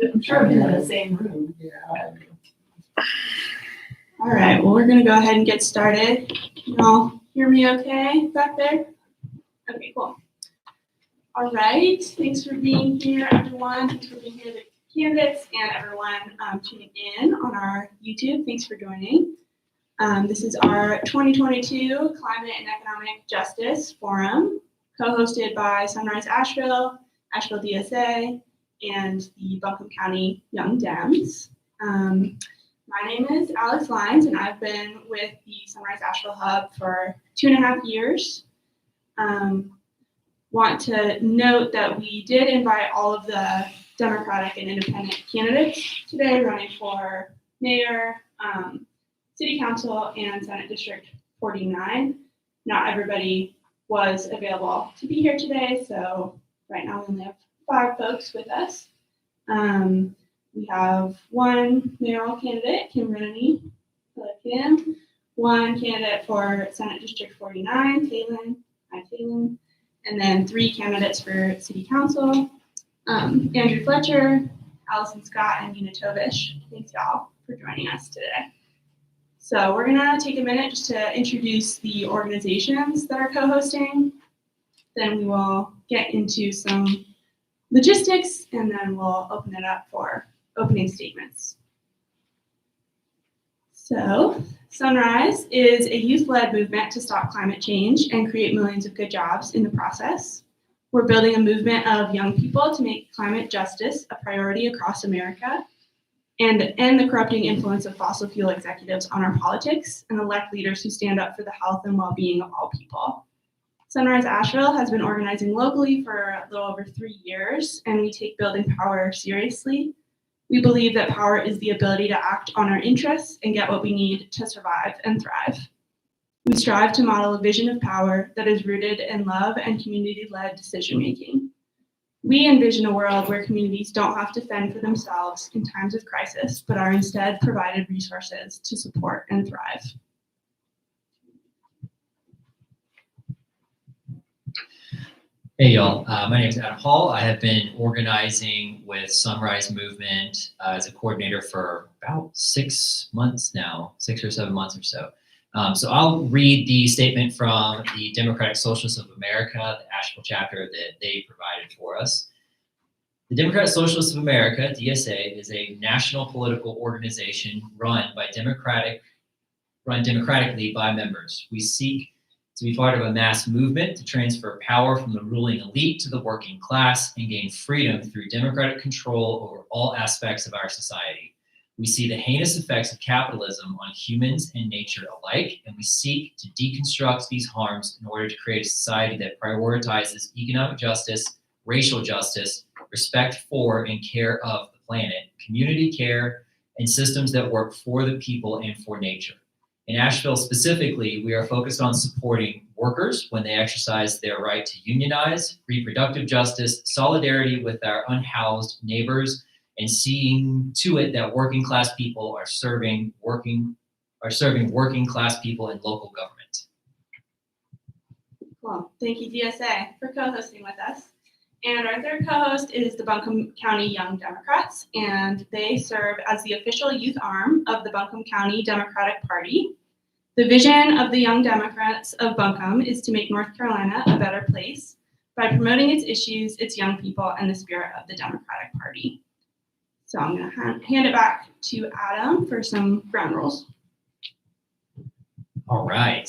I'm sure we're in the same room. Yeah. All right, well, we're gonna go ahead and get started. Can you all hear me okay back there? Okay, cool. All right, thanks for being here, everyone. Thanks for being here, the candidates and everyone tuning in on our YouTube. Thanks for joining. This is our 2022 Climate and Economic Justice Forum, co-hosted by Sunrise Asheville, Asheville DSA, and the Buncombe County Young Dems. My name is Alex Lyons, and I've been with the Sunrise Asheville Hub for 2.5 years. Want to note that we did invite all of the Democratic and Independent candidates today running for mayor, city council, and Senate District 49. Not everybody was available to be here today, so right now we only have 5 folks with us. We have one mayoral candidate, Kim Rennie, Kim, one candidate for Senate District 49, Taylin, hi Taylin, and then 3 candidates for City Council, Andrew Fletcher, Allison Scott, and Nina Tovish. Thanks y'all for joining us today. So we're gonna take a minute just to introduce the organizations that are co-hosting. Then we will get into some logistics, and then we'll open it up for opening statements. So, Sunrise is a youth-led movement to stop climate change and create millions of good jobs in the process. We're building a movement of young people to make climate justice a priority across America and end the corrupting influence of fossil fuel executives on our politics and elect leaders who stand up for the health and well-being of all people. Sunrise Asheville has been organizing locally for a little over 3 years, and we take building power seriously. We believe that power is the ability to act on our interests and get what we need to survive and thrive. We strive to model a vision of power that is rooted in love and community-led decision-making. We envision a world where communities don't have to fend for themselves in times of crisis, but are instead provided resources to support and thrive. Hey y'all, my name is Adam Hall. I have been organizing with Sunrise Movement as a coordinator for about 6 months now, 6 or 7 months or so. So I'll read the statement from the Democratic Socialists of America, the Asheville chapter that they provided for us. The Democratic Socialists of America, DSA, is a national political organization run democratically by members. We seek to be part of a mass movement to transfer power from the ruling elite to the working class and gain freedom through democratic control over all aspects of our society. We see the heinous effects of capitalism on humans and nature alike, and we seek to deconstruct these harms in order to create a society that prioritizes economic justice, racial justice, respect for and care of the planet, community care, and systems that work for the people and for nature. In Asheville specifically, we are focused on supporting workers when they exercise their right to unionize, reproductive justice, solidarity with our unhoused neighbors, and seeing to it that working class people are serving working class people in local government. Well, thank you, DSA, for co-hosting with us. And our third co-host is the Buncombe County Young Democrats, and they serve as the official youth arm of the Buncombe County Democratic Party. The vision of the Young Democrats of Buncombe is to make North Carolina a better place by promoting its issues, its young people, and the spirit of the Democratic Party. So I'm going to hand it back to Adam for some ground rules. All right.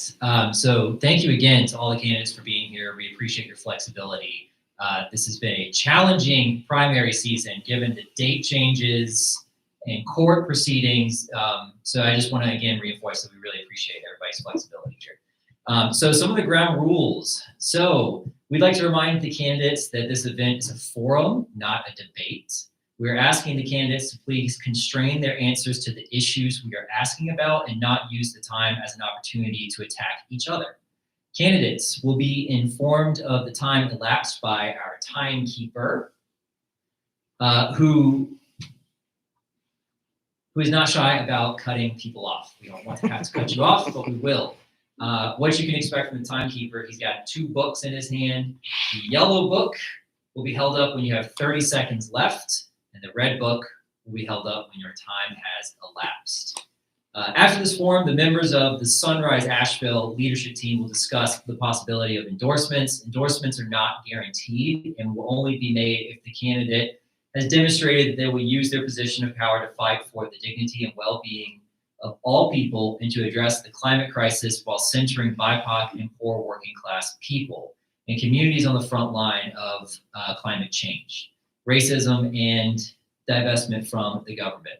So thank you again to all the candidates for being here. We appreciate your flexibility. This has been a challenging primary season given the date changes and court proceedings. So I just want to again reinforce that we really appreciate everybody's flexibility here. So some of the ground rules. So we'd like to remind the candidates that this event is a forum, not a debate. We're asking the candidates to please constrain their answers to the issues we are asking about and not use the time as an opportunity to attack each other. Candidates will be informed of the time elapsed by our timekeeper, who is not shy about cutting people off. We don't want to have to cut you off, but we will. What you can expect from the timekeeper, he's got 2 books in his hand. The yellow book will be held up when you have 30 seconds left. and the red book will be held up when your time has elapsed. After this forum, the members of the Sunrise Asheville leadership team will discuss the possibility of endorsements. Endorsements are not guaranteed and will only be made if the candidate has demonstrated that they will use their position of power to fight for the dignity and well-being of all people and to address the climate crisis while centering BIPOC and poor working class people and communities on the front line of climate change, racism, and divestment from the government.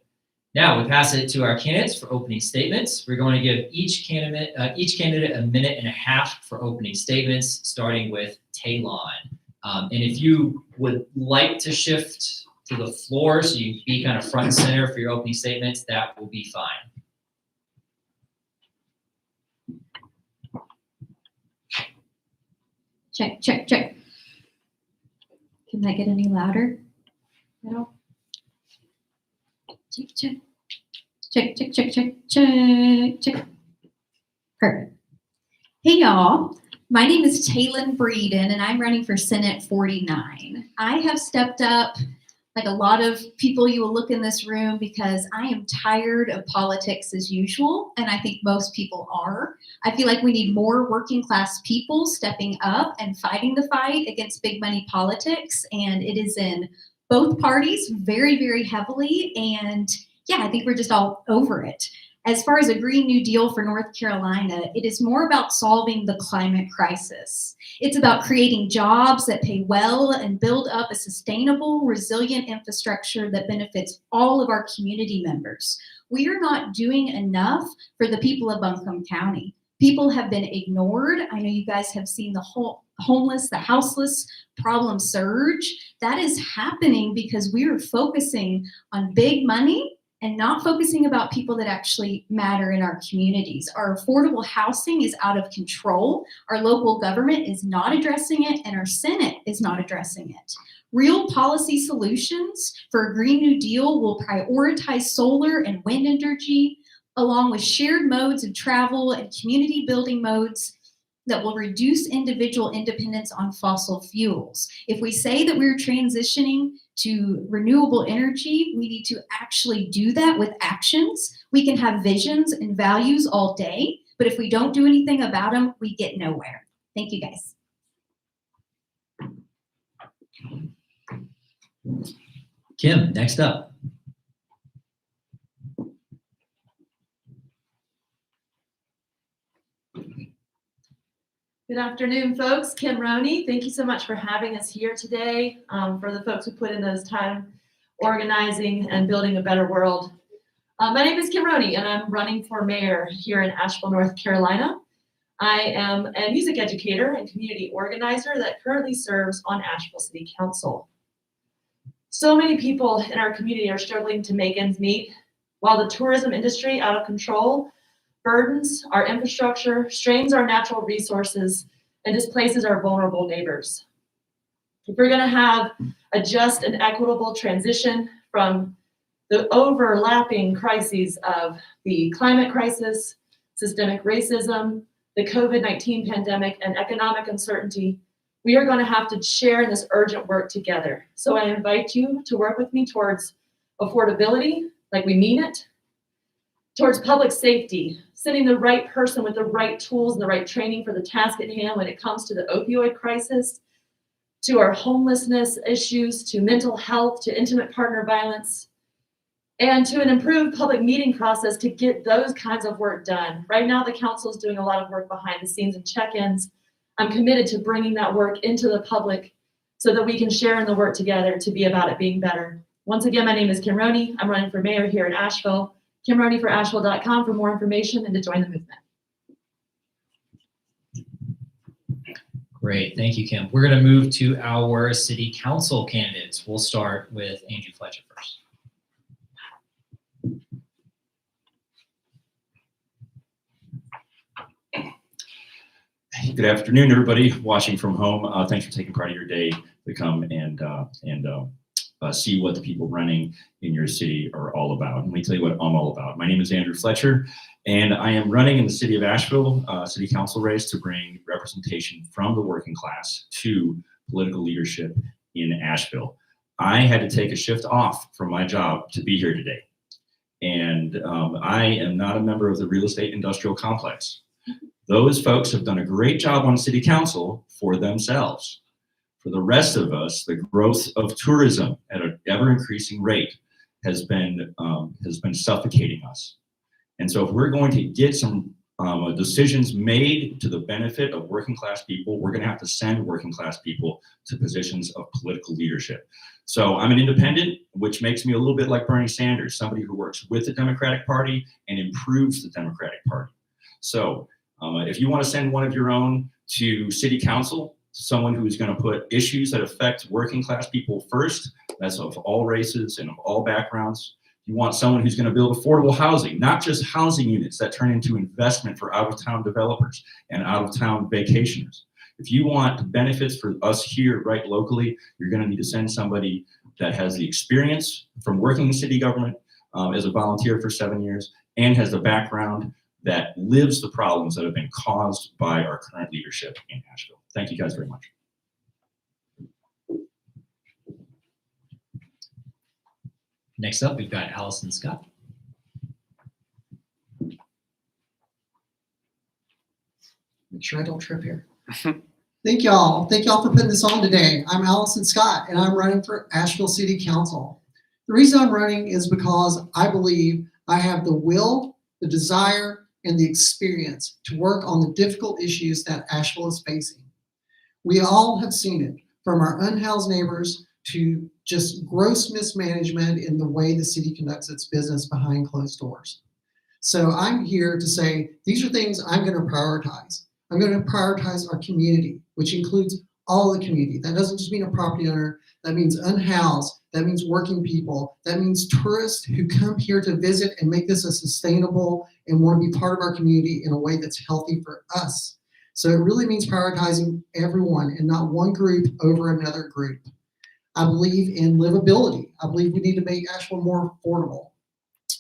Now we pass it to our candidates for opening statements. We're going to give each candidate a minute and a half for opening statements, starting with Talon. And if you would like to shift to the floor so you can be kind of front and center for your opening statements, that will be fine. Check, check, check. Can that get any louder? No. Check, check. Check, check, check, check, check, check. Perfect. Hey, y'all. My name is Talon Breeden, and I'm running for Senate 49. I have stepped up, like a lot of people you will look in this room, because I am tired of politics as usual, and I think most people are. I feel like we need more working class people stepping up and fighting the fight against big money politics, and it is in both parties very, very heavily, and yeah, I think we're just all over it. As far as a Green New Deal for North Carolina, it is more about solving the climate crisis. It's about creating jobs that pay well and build up a sustainable, resilient infrastructure that benefits all of our community members. We are not doing enough for the people of Buncombe County. People have been ignored. I know you guys have seen the homeless, the houseless problem surge. That is happening because we are focusing on big money and not focusing about people that actually matter in our communities. Our affordable housing is out of control. Our local government is not addressing it, and our Senate is not addressing it. Real policy solutions for a Green New Deal will prioritize solar and wind energy, along with shared modes of travel and community building modes that will reduce individual independence on fossil fuels. If we say that we're transitioning to renewable energy, we need to actually do that with actions. We can have visions and values all day, but if we don't do anything about them, we get nowhere. Thank you, guys. Kim, next up. Good afternoon, folks. Kim Roney, thank you so much for having us here today. For the folks who put in those time organizing and building a better world. My name is Kim Roney, and I'm running for mayor here in Asheville, North Carolina. I am a music educator and community organizer that currently serves on Asheville City Council. So many people in our community are struggling to make ends meet, while the tourism industry out of control burdens our infrastructure, strains our natural resources, and displaces our vulnerable neighbors. If we're going to have a just and equitable transition from the overlapping crises of the climate crisis, systemic racism, the COVID-19 pandemic, and economic uncertainty, we are going to have to share in this urgent work together. So I invite you to work with me towards affordability, like we mean it, towards public safety, sending the right person with the right tools and the right training for the task at hand when it comes to the opioid crisis, to our homelessness issues, to mental health, to intimate partner violence, and to an improved public meeting process to get those kinds of work done. Right now, the council is doing a lot of work behind the scenes and check-ins. I'm committed to bringing that work into the public so that we can share in the work together to be about it being better. Once again, my name is Kim Roney. I'm running for mayor here in Asheville. KimRoneyforAsheville.com for more information and to join the movement. Great, thank you, Kim. We're going to move to our city council candidates. We'll start with Andrew Fletcher first. Good afternoon, everybody watching from home. Thanks for taking part of your day to come and see what the people running in your city are all about. Let me tell you what I'm all about. My name is Andrew Fletcher, and I am running in the city of Asheville city council race to bring representation from the working class to political leadership in Asheville. I had to take a shift off from my job to be here today. And I am not a member of the real estate industrial complex. Those folks have done a great job on city council for themselves. For the rest of us, the growth of tourism at an ever increasing rate has been suffocating us. And so if we're going to get some decisions made to the benefit of working class people, we're going to have to send working class people to positions of political leadership. So I'm an independent, which makes me a little bit like Bernie Sanders, somebody who works with the Democratic Party and improves the Democratic Party. So if you want to send one of your own to city council, someone who is going to put issues that affect working class people first, that's of all races and of all backgrounds. You want someone who's going to build affordable housing, not just housing units that turn into investment for out-of-town developers and out-of-town vacationers. If you want benefits for us here right locally, you're going to need to send somebody that has the experience from working in city government as a volunteer for 7 years and has the background that lives the problems that have been caused by our current leadership in Asheville. Thank you guys very much. Next up, we've got Allison Scott. Make sure I don't trip here. Thank y'all. Thank y'all for putting this on today. I'm Allison Scott, and I'm running for Asheville City Council. The reason I'm running is because I believe I have the will, the desire, and the experience to work on the difficult issues that Asheville is facing. We all have seen it, from our unhoused neighbors to just gross mismanagement in the way the city conducts its business behind closed doors. So I'm here to say, these are things I'm going to prioritize. I'm going to prioritize our community, which includes all the community. That doesn't just mean a property owner. That means unhoused. That means working people. That means tourists who come here to visit and make this a sustainable and want to be part of our community in a way that's healthy for us. So it really means prioritizing everyone and not one group over another group. I believe in livability. I believe we need to make Asheville more affordable.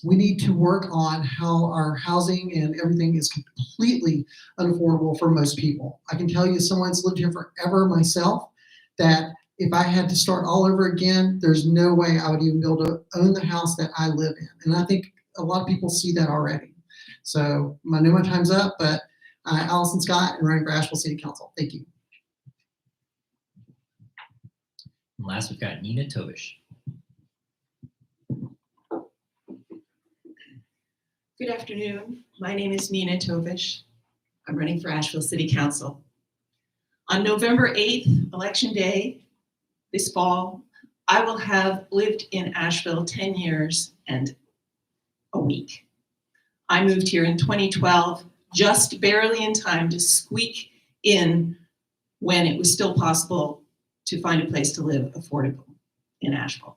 We need to work on how our housing and everything is completely unaffordable for most people. I can tell you, as someone that's lived here forever myself, that if I had to start all over again, there's no way I would even be able to own the house that I live in. And I think a lot of people see that already. So I know my time's up, but Allison Scott, and running for Asheville City Council. Thank you. And last, we've got Nina Tovish. Good afternoon. My name is Nina Tovish. I'm running for Asheville City Council. On November 8th, Election Day, this fall, I will have lived in Asheville 10 years and a week. I moved here in 2012, just barely in time to squeak in when it was still possible to find a place to live affordable in Asheville.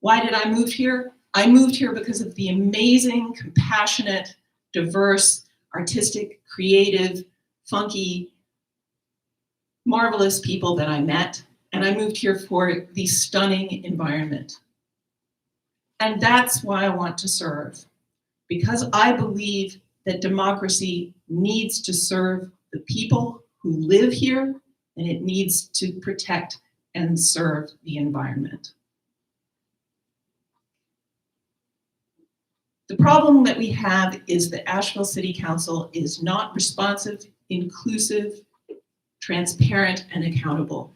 Why did I move here? I moved here because of the amazing, compassionate, diverse, artistic, creative, funky, marvelous people that I met. And I moved here for the stunning environment. And that's why I want to serve, because I believe that democracy needs to serve the people who live here, and it needs to protect and serve the environment. The problem that we have is that Asheville City Council is not responsive, inclusive, transparent, and accountable.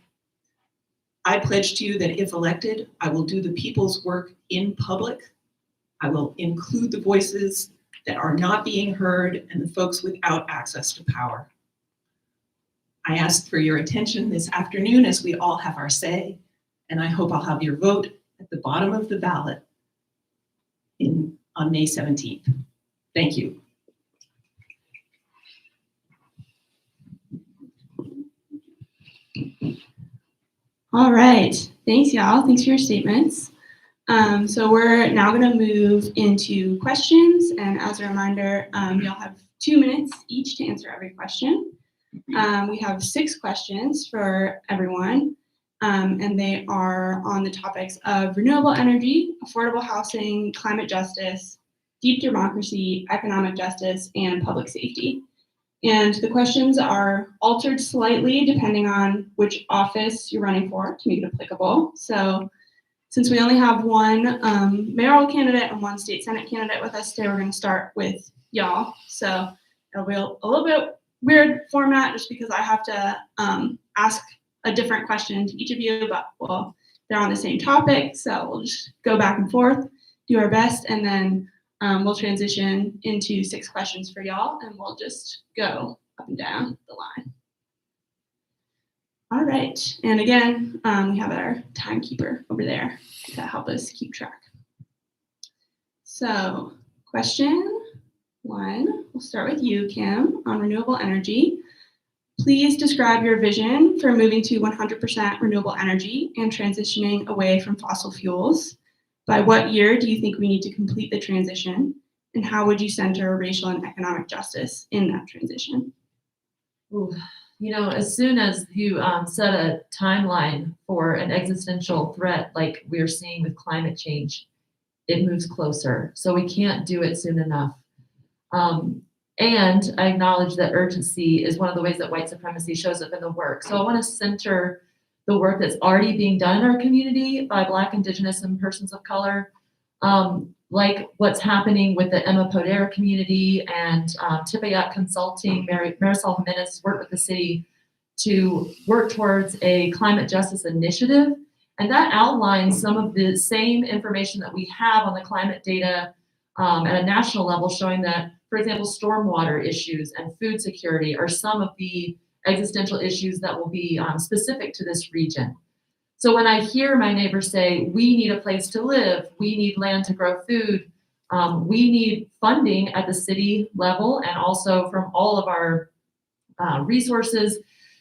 I pledge to you that if elected, I will do the people's work in public. I will include the voices that are not being heard and the folks without access to power. I ask for your attention this afternoon as we all have our say, and I hope I'll have your vote at the bottom of the ballot on May 17th. Thank you. All right, thanks y'all. Thanks for your statements. So we're now gonna move into questions. And as a reminder, you'll have 2 minutes each to answer every question. We have 6 questions for everyone. And they are on the topics of renewable energy, affordable housing, climate justice, deep democracy, economic justice, and public safety. And the questions are altered slightly depending on which office you're running for to make it applicable. So since we only have one mayoral candidate and one state senate candidate with us today, we're going to start with y'all. So it'll be a little bit weird format just because I have to ask a different question to each of you, but well, they're on the same topic. So we'll just go back and forth, do our best, and then we'll transition into 6 questions for y'all, and we'll just go up and down the line. All right, and again, we have our timekeeper over there to help us keep track. So question 1, we'll start with you, Kim, on renewable energy. Please describe your vision for moving to 100% renewable energy and transitioning away from fossil fuels. By what year do you think we need to complete the transition? And how would you center racial and economic justice in that transition? Ooh, you know, as soon as you set a timeline for an existential threat like we're seeing with climate change, it moves closer. So we can't do it soon enough. And I acknowledge that urgency is one of the ways that white supremacy shows up in the work. So I want to center the work that's already being done in our community by Black, Indigenous, and persons of color, like what's happening with the Emma Podera community and Tipayak Consulting, Marisol Jimenez worked with the city to work towards a climate justice initiative. And that outlines some of the same information that we have on the climate data at a national level, showing that, for example, stormwater issues and food security are some of the existential issues that will be specific to this region. So when I hear my neighbors say, we need a place to live, we need land to grow food, we need funding at the city level and also from all of our resources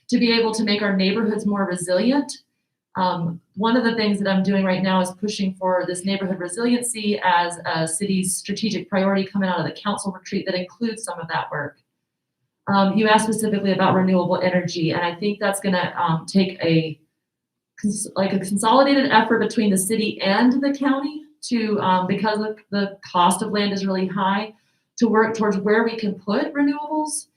to be able to make our neighborhoods more resilient. One of the things that I'm doing right now is pushing for this neighborhood resiliency as a city's strategic priority coming out of the council retreat that includes some of that work. You asked specifically about renewable energy, and I think that's going to take a consolidated effort between the city and the county to, because the cost of land is really high, to work towards where we can put renewables.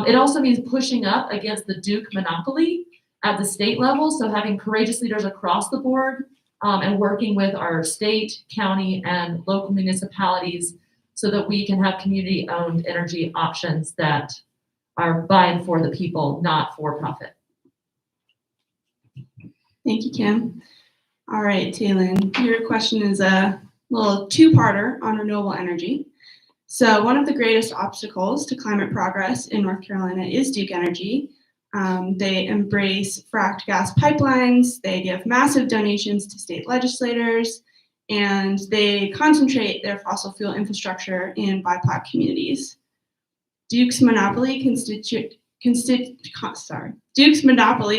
It also means pushing up against the Duke monopoly at the state level, so having courageous leaders across the board and working with our state, county, and local municipalities so that we can have community-owned energy options that are by and for the people, not for profit. Thank you, Kim. All right, Taylin, your question is a little two-parter on renewable energy. So one of the greatest obstacles to climate progress in North Carolina is Duke Energy. They embrace fracked gas pipelines, they give massive donations to state legislators, and they concentrate their fossil fuel infrastructure in BIPOC communities. Duke's monopoly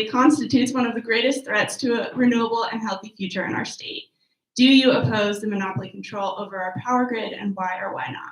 constitutes one of the greatest threats to a renewable and healthy future in our state. Do you oppose the monopoly control over our power grid, and why or why not?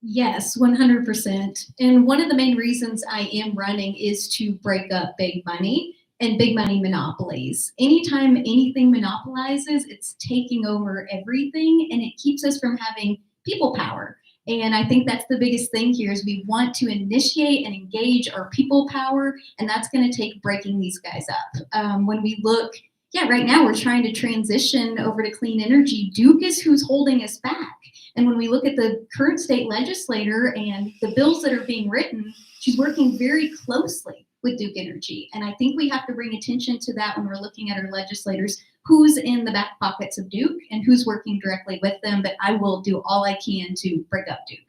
Yes, 100%. And one of the main reasons I am running is to break up big money and big money monopolies. Anytime anything monopolizes, it's taking over everything, and it keeps us from having people power. And I think that's the biggest thing here is we want to initiate and engage our people power, and that's going to take breaking these guys up. When we look, right now we're trying to transition over to clean energy. Duke is who's holding us back. And when we look at the current state legislator and the bills that are being written, she's working very closely with Duke Energy. And I think we have to bring attention to that when we're looking at our legislators, who's in the back pockets of Duke and who's working directly with them. But I will do all I can to break up Duke.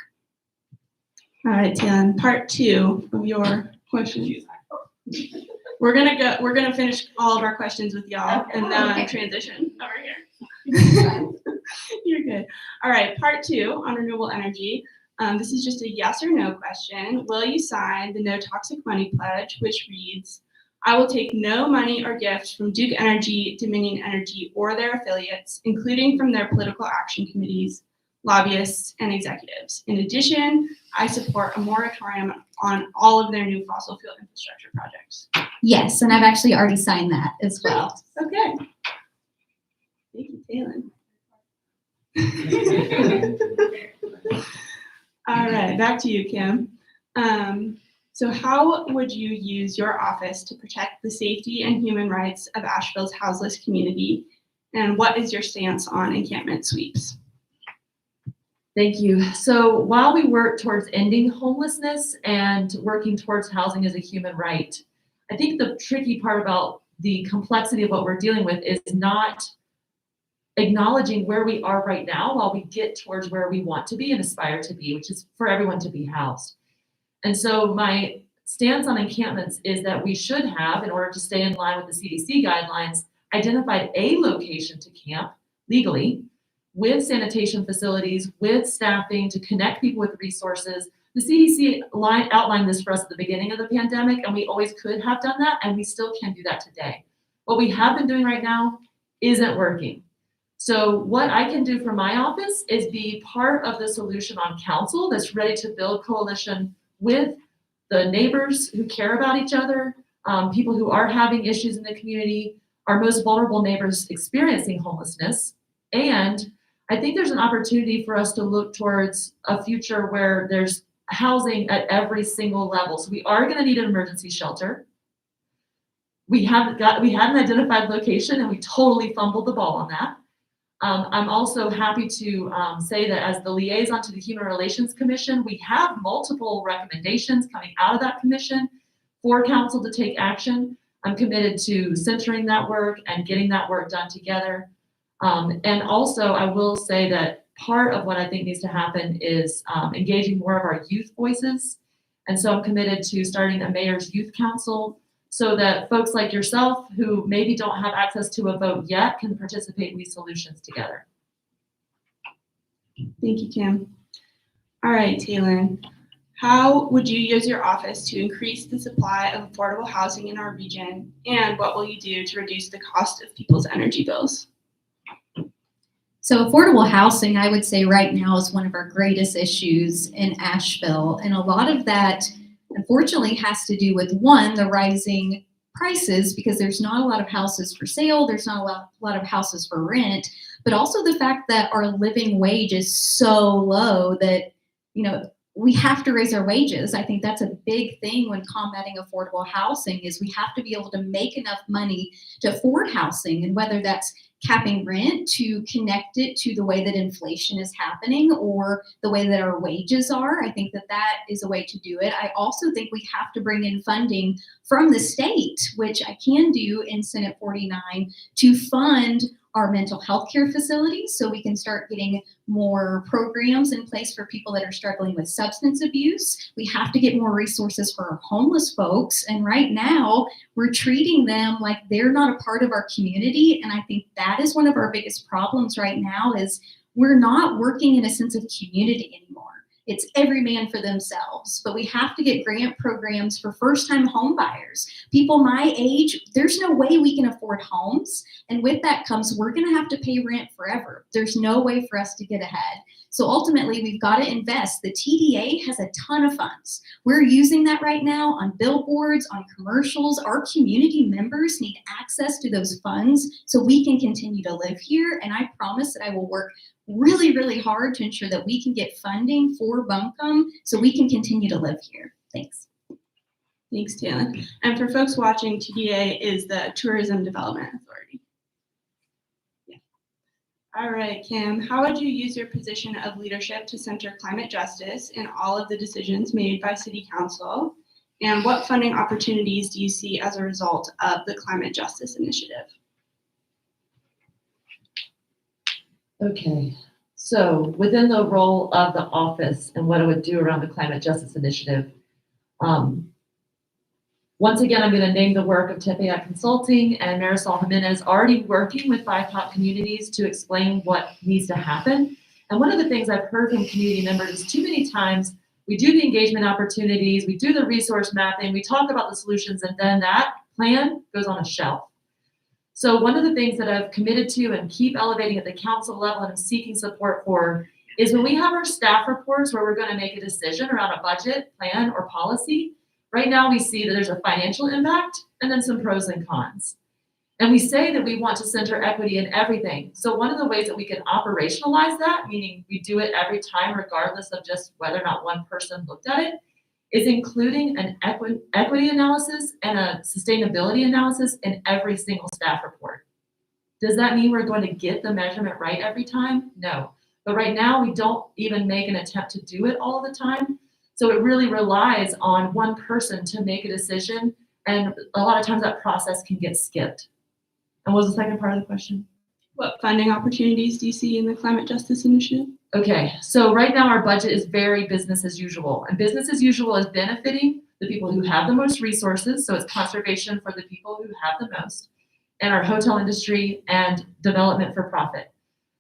All right, Tian, part 2 of your question. We're gonna finish all of our questions with y'all and then transition over here. You're good. All right, part 2 on renewable energy. This is just a yes or no question. Will you sign the No Toxic Money Pledge, which reads, I will take no money or gift from Duke Energy, Dominion Energy, or their affiliates, including from their political action committees, lobbyists, and executives. In addition, I support a moratorium on all of their new fossil fuel infrastructure projects. Yes, and I've actually already signed that as well. Okay. Thank you, Taylin. All right, back to you, Kim. So how would you use your office to protect the safety and human rights of Asheville's houseless community? And what is your stance on encampment sweeps? Thank you. So while we work towards ending homelessness and working towards housing as a human right, I think the tricky part about the complexity of what we're dealing with is not acknowledging where we are right now while we get towards where we want to be and aspire to be, which is for everyone to be housed. And so my stance on encampments is that we should have, in order to stay in line with the CDC guidelines, identified a location to camp legally with sanitation facilities, with staffing to connect people with resources. The CDC outlined this for us at the beginning of the pandemic, and we always could have done that, and we still can do that today. What we have been doing right now isn't working. So what I can do for my office is be part of the solution on council that's ready to build coalition with the neighbors who care about each other, people who are having issues in the community, our most vulnerable neighbors experiencing homelessness. And I think there's an opportunity for us to look towards a future where there's housing at every single level. So we are going to need an emergency shelter. We hadn't identified location, and we totally fumbled the ball on that. I'm also happy to say that as the liaison to the Human Relations Commission, we have multiple recommendations coming out of that commission for council to take action. I'm committed to centering that work and getting that work done together. And also, I will say that part of what I think needs to happen is engaging more of our youth voices. And so I'm committed to starting a mayor's youth council so that folks like yourself who maybe don't have access to a vote yet can participate in these solutions together. Thank you, Kim. All right, Taylor. How would you use your office to increase the supply of affordable housing in our region? And what will you do to reduce the cost of people's energy bills? So affordable housing, I would say right now is one of our greatest issues in Asheville. And a lot of that, unfortunately, has to do with, one, the rising prices, because there's not a lot of houses for sale, there's not a lot of houses for rent, but also the fact that our living wage is so low that, we have to raise our wages. I think that's a big thing when combating affordable housing is we have to be able to make enough money to afford housing, and whether that's capping rent to connect it to the way that inflation is happening or the way that our wages are. I think that that is a way to do it. I also think we have to bring in funding from the state, which I can do in Senate 49, to fund our mental health care facilities so we can start getting more programs in place for people that are struggling with substance abuse. We have to get more resources for our homeless folks. And right now, we're treating them like they're not a part of our community. And I think that is one of our biggest problems right now is we're not working in a sense of community anymore. It's every man for themselves, but we have to get grant programs for first-time home buyers. People my age, there's no way we can afford homes. And with that comes, we're gonna have to pay rent forever. There's no way for us to get ahead. So ultimately, we've got to invest. The TDA has a ton of funds. We're using that right now on billboards, on commercials. Our community members need access to those funds so we can continue to live here. And I promise that I will work really, really hard to ensure that we can get funding for Buncombe so we can continue to live here. Thanks. Thanks, Taylor. And for folks watching, TDA is the Tourism Development Authority. Yeah. All right, Kim, how would you use your position of leadership to center climate justice in all of the decisions made by City Council? And what funding opportunities do you see as a result of the Climate Justice Initiative? Okay, so within the role of the office and what it would do around the Climate Justice Initiative, once again, I'm going to name the work of Tepeyac Consulting and Marisol Jimenez already working with BIPOC communities to explain what needs to happen. And one of the things I've heard from community members is too many times we do the engagement opportunities, we do the resource mapping, we talk about the solutions, and then that plan goes on a shelf. So one of the things that I've committed to and keep elevating at the council level and I'm seeking support for is when we have our staff reports where we're going to make a decision around a budget, plan, or policy. Right now we see that there's a financial impact and then some pros and cons. And we say that we want to center equity in everything. So one of the ways that we can operationalize that, meaning we do it every time regardless of just whether or not one person looked at it, is including an equity analysis and a sustainability analysis in every single staff report. Does that mean we're going to get the measurement right every time? No. But right now, we don't even make an attempt to do it all the time. So it really relies on one person to make a decision. And a lot of times that process can get skipped. And what was the second part of the question? What funding opportunities do you see in the Climate Justice Initiative? Okay, so right now our budget is very business as usual. And business as usual is benefiting the people who have the most resources. So it's conservation for the people who have the most, and our hotel industry and development for profit.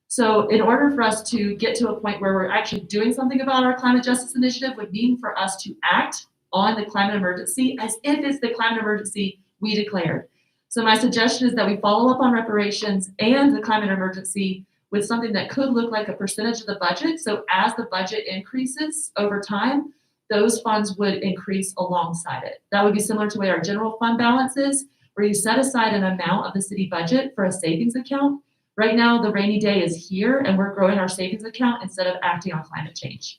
So in order for us to get to a point where we're actually doing something about our climate justice initiative would mean for us to act on the climate emergency as if it's the climate emergency we declared. So my suggestion is that we follow up on reparations and the climate emergency with something that could look like a percentage of the budget. So as the budget increases over time, those funds would increase alongside it. That would be similar to the way our general fund balance is, where you set aside an amount of the city budget for a savings account. Right now, the rainy day is here and we're growing our savings account instead of acting on climate change.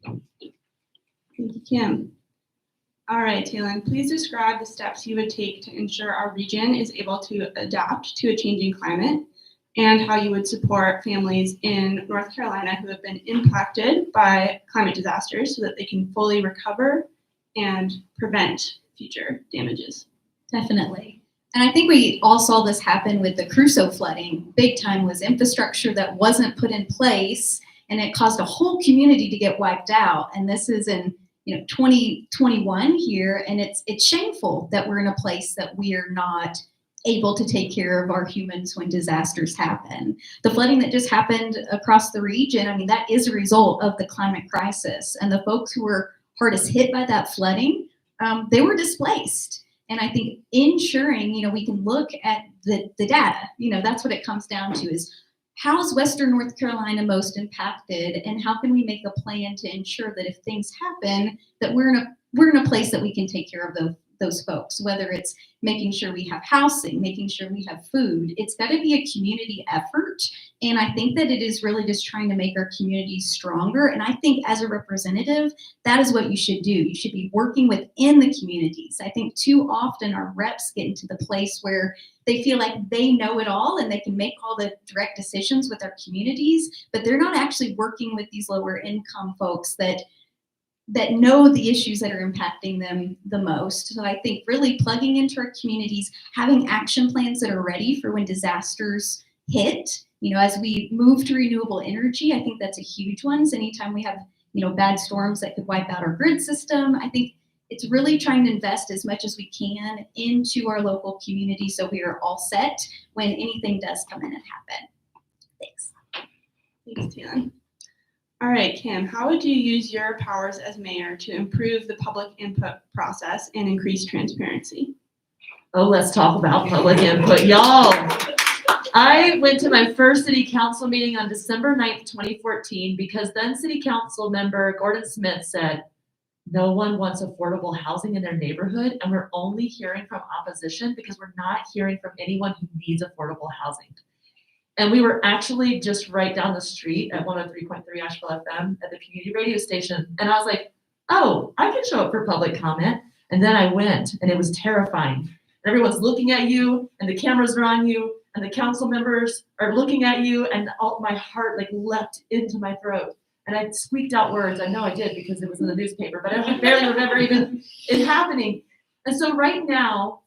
Thank you, Kim. All right, Talon, please describe the steps you would take to ensure our region is able to adapt to a changing climate and how you would support families in North Carolina who have been impacted by climate disasters so that they can fully recover and prevent future damages. Definitely. And I think we all saw this happen with the Crusoe flooding. Big time was infrastructure that wasn't put in place, and it caused a whole community to get wiped out. And this is in 2021 here, and it's shameful that we're in a place that we are not able to take care of our humans when disasters happen. The flooding that just happened across the region, I mean, that is a result of the climate crisis. And the folks who were hardest hit by that flooding, they were displaced. And I think ensuring, we can look at the data, that's what it comes down to is how is Western North Carolina most impacted, and how can we make a plan to ensure that if things happen, that we're in a place that we can take care of those folks, whether it's making sure we have housing, making sure we have food. It's got to be a community effort. And I think that it is really just trying to make our communities stronger. And I think as a representative, that is what you should do. You should be working within the communities. I think too often our reps get into the place where they feel like they know it all and they can make all the direct decisions with our communities, but they're not actually working with these lower income folks that know the issues that are impacting them the most. So I think really plugging into our communities, having action plans that are ready for when disasters hit, as we move to renewable energy, I think that's a huge one. So anytime we have, bad storms that could wipe out our grid system, I think it's really trying to invest as much as we can into our local community so we are all set when anything does come in and happen. Thanks. Thanks, Talon. All right, Kim, how would you use your powers as mayor to improve the public input process and increase transparency? Oh, let's talk about public input, y'all. I went to my first city council meeting on December 9th, 2014, because then city council member Gordon Smith said, no one wants affordable housing in their neighborhood, and we're only hearing from opposition because we're not hearing from anyone who needs affordable housing. And we were actually just right down the street at 103.3 Asheville FM at the community radio station. And I was like, oh, I can show up for public comment. And then I went, and it was terrifying. Everyone's looking at you, and the cameras are on you, and the council members are looking at you, and my heart leapt into my throat. And I squeaked out words. I know I did because it was in the newspaper, but I barely remember even it happening. And so right now,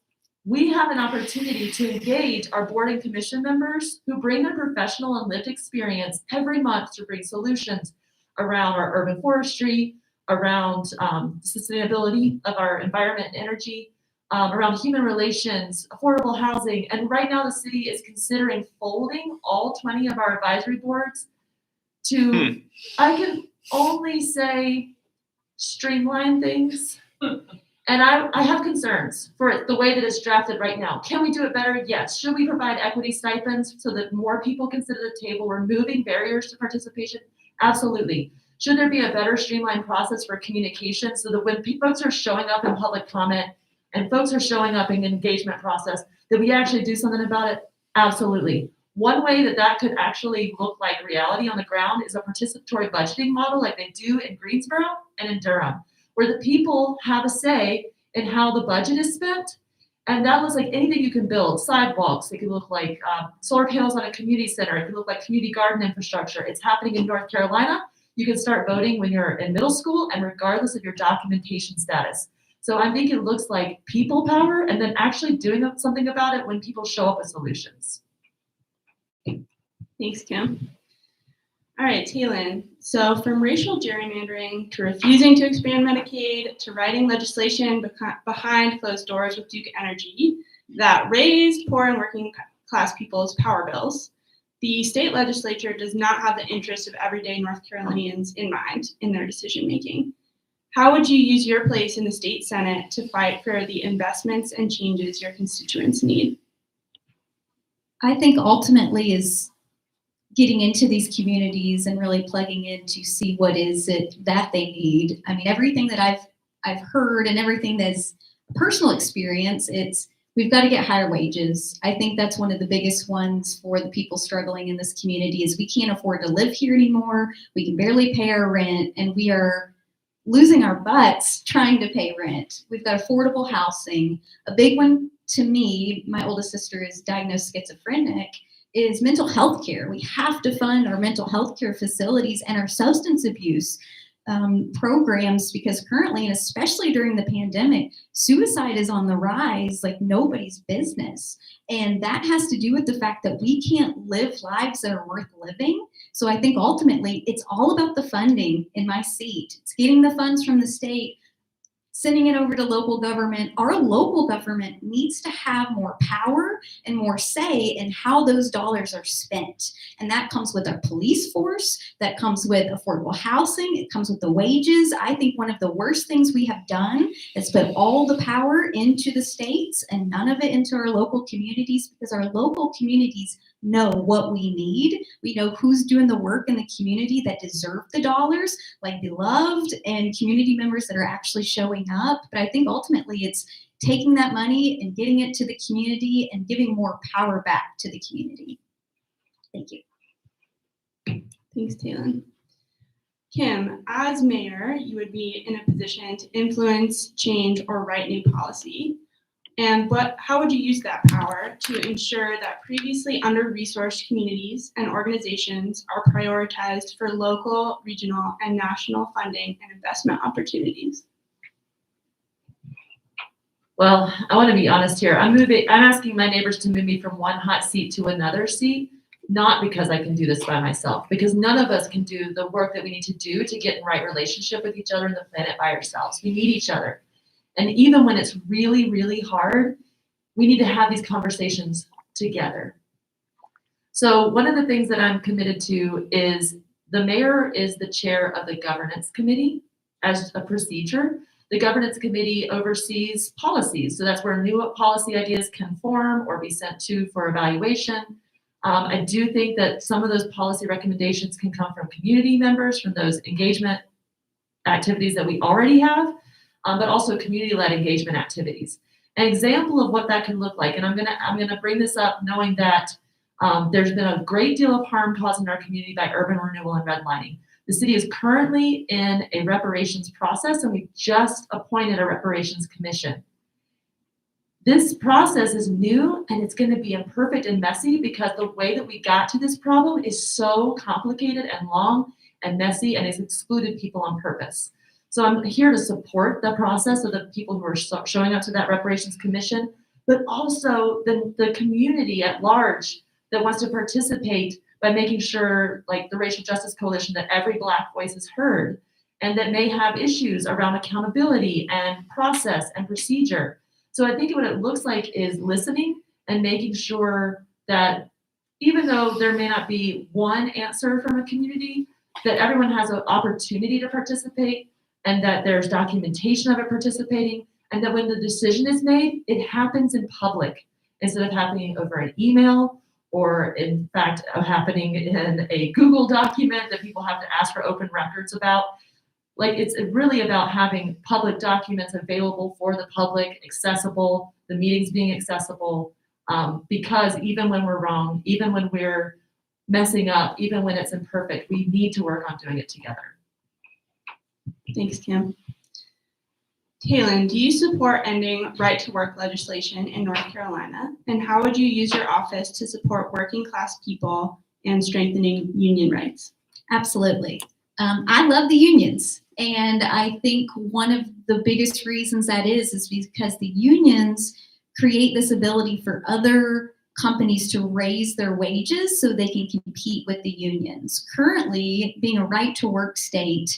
we have an opportunity to engage our board and commission members who bring their professional and lived experience every month to bring solutions around our urban forestry, around sustainability of our environment and energy, around human relations, affordable housing. And right now the city is considering folding all 20 of our advisory boards to, I can only say, streamline things. And I have concerns for the way that it's drafted right now. Can we do it better? Yes. Should we provide equity stipends so that more people can sit at the table, removing barriers to participation? Absolutely. Should there be a better streamlined process for communication so that when folks are showing up in public comment and folks are showing up in engagement process, that we actually do something about it? Absolutely. One way that could actually look like reality on the ground is a participatory budgeting model like they do in Greensboro and in Durham, where the people have a say in how the budget is spent. And that looks like anything you can build, sidewalks. It could look like solar panels on a community center. It could look like community garden infrastructure. It's happening in North Carolina. You can start voting when you're in middle school and regardless of your documentation status. So I think it looks like people power and then actually doing something about it when people show up with solutions. Thanks, Kim. All right, Taylin. So from racial gerrymandering to refusing to expand Medicaid to writing legislation behind closed doors with Duke Energy that raised poor and working class people's power bills, the state legislature does not have the interests of everyday North Carolinians in mind in their decision making. How would you use your place in the state Senate to fight for the investments and changes your constituents need? I think ultimately is getting into these communities and really plugging in to see what is it that they need. I mean, everything that I've heard and everything that's personal experience, it's we've got to get higher wages. I think that's one of the biggest ones for the people struggling in this community is we can't afford to live here anymore. We can barely pay our rent and we are losing our butts trying to pay rent. We've got affordable housing. A big one to me, my oldest sister is diagnosed schizophrenic, is mental health care. We have to fund our mental health care facilities and our substance abuse programs because currently, and especially during the pandemic, suicide is on the rise like nobody's business. And that has to do with the fact that we can't live lives that are worth living. So I think ultimately it's all about the funding in my seat. It's getting the funds from the state, sending it over to local government. Our local government needs to have more power and more say in how those dollars are spent. And that comes with our police force, that comes with affordable housing, it comes with the wages. I think one of the worst things we have done is put all the power into the states and none of it into our local communities because our local communities know what we need. We know who's doing the work in the community that deserve the dollars, like Beloved and community members that are actually showing up. But I think ultimately it's taking that money and getting it to the community and giving more power back to the community. Thank you. Thanks, Taylin. Kim, as mayor, you would be in a position to influence, change, or write new policy. And how would you use that power to ensure that previously under-resourced communities and organizations are prioritized for local, regional, and national funding and investment opportunities? Well, I want to be honest here. I'm asking my neighbors to move me from one hot seat to another seat, not because I can do this by myself, because none of us can do the work that we need to do to get in right relationship with each other and the planet by ourselves. We need each other. And even when it's really, really hard, we need to have these conversations together. So one of the things that I'm committed to is the mayor is the chair of the governance committee as a procedure. The governance committee oversees policies. So that's where new policy ideas can form or be sent to for evaluation. I do think that some of those policy recommendations can come from community members, from those engagement activities that we already have. But also community-led engagement activities. An example of what that can look like, and I'm gonna bring this up knowing that there's been a great deal of harm caused in our community by urban renewal and redlining. The city is currently in a reparations process, and we just appointed a reparations commission. This process is new, and it's gonna be imperfect and messy because the way that we got to this problem is so complicated and long and messy, and it's excluded people on purpose. So I'm here to support the process of the people who are showing up to that reparations commission, but also the community at large that wants to participate by making sure, like the Racial Justice Coalition, that every Black voice is heard and that may have issues around accountability and process and procedure. So I think what it looks like is listening and making sure that even though there may not be one answer from a community, that everyone has an opportunity to participate and that there's documentation of it participating, and that when the decision is made, it happens in public instead of happening over an email or in fact happening in a Google document that people have to ask for open records about. Like it's really about having public documents available for the public, accessible, the meetings being accessible, because even when we're wrong, even when we're messing up, even when it's imperfect, we need to work on doing it together. Thanks, Kim. Talon, do you support ending right to work legislation in North Carolina? And how would you use your office to support working class people and strengthening union rights? Absolutely. I love the unions. And I think one of the biggest reasons that is because the unions create this ability for other companies to raise their wages so they can compete with the unions. Currently, being a right to work state,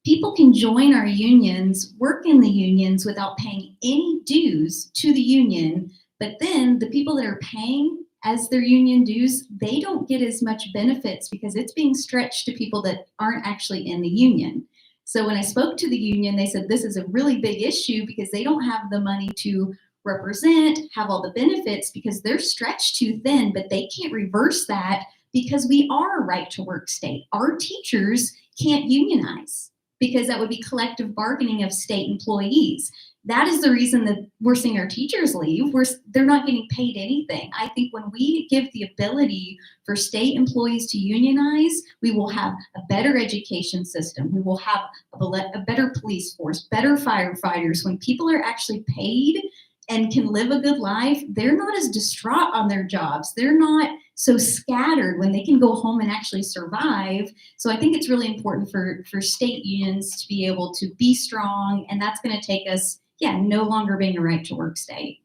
people can join our unions, work in the unions without paying any dues to the union. But then the people that are paying as their union dues, they don't get as much benefits because it's being stretched to people that aren't actually in the union. So when I spoke to the union, they said this is a really big issue because they don't have the money to represent, have all the benefits because they're stretched too thin, but they can't reverse that because we are a right to work state. Our teachers can't unionize because that would be collective bargaining of state employees. That is the reason that we're seeing our teachers leave. They're not getting paid anything. I think when we give the ability for state employees to unionize, we will have a better education system. We will have a better police force, better firefighters. When people are actually paid and can live a good life, they're not as distraught on their jobs. They're not so scattered when they can go home and actually survive. So I think it's really important for state unions to be able to be strong, and that's going to take us, no longer being a right to work state.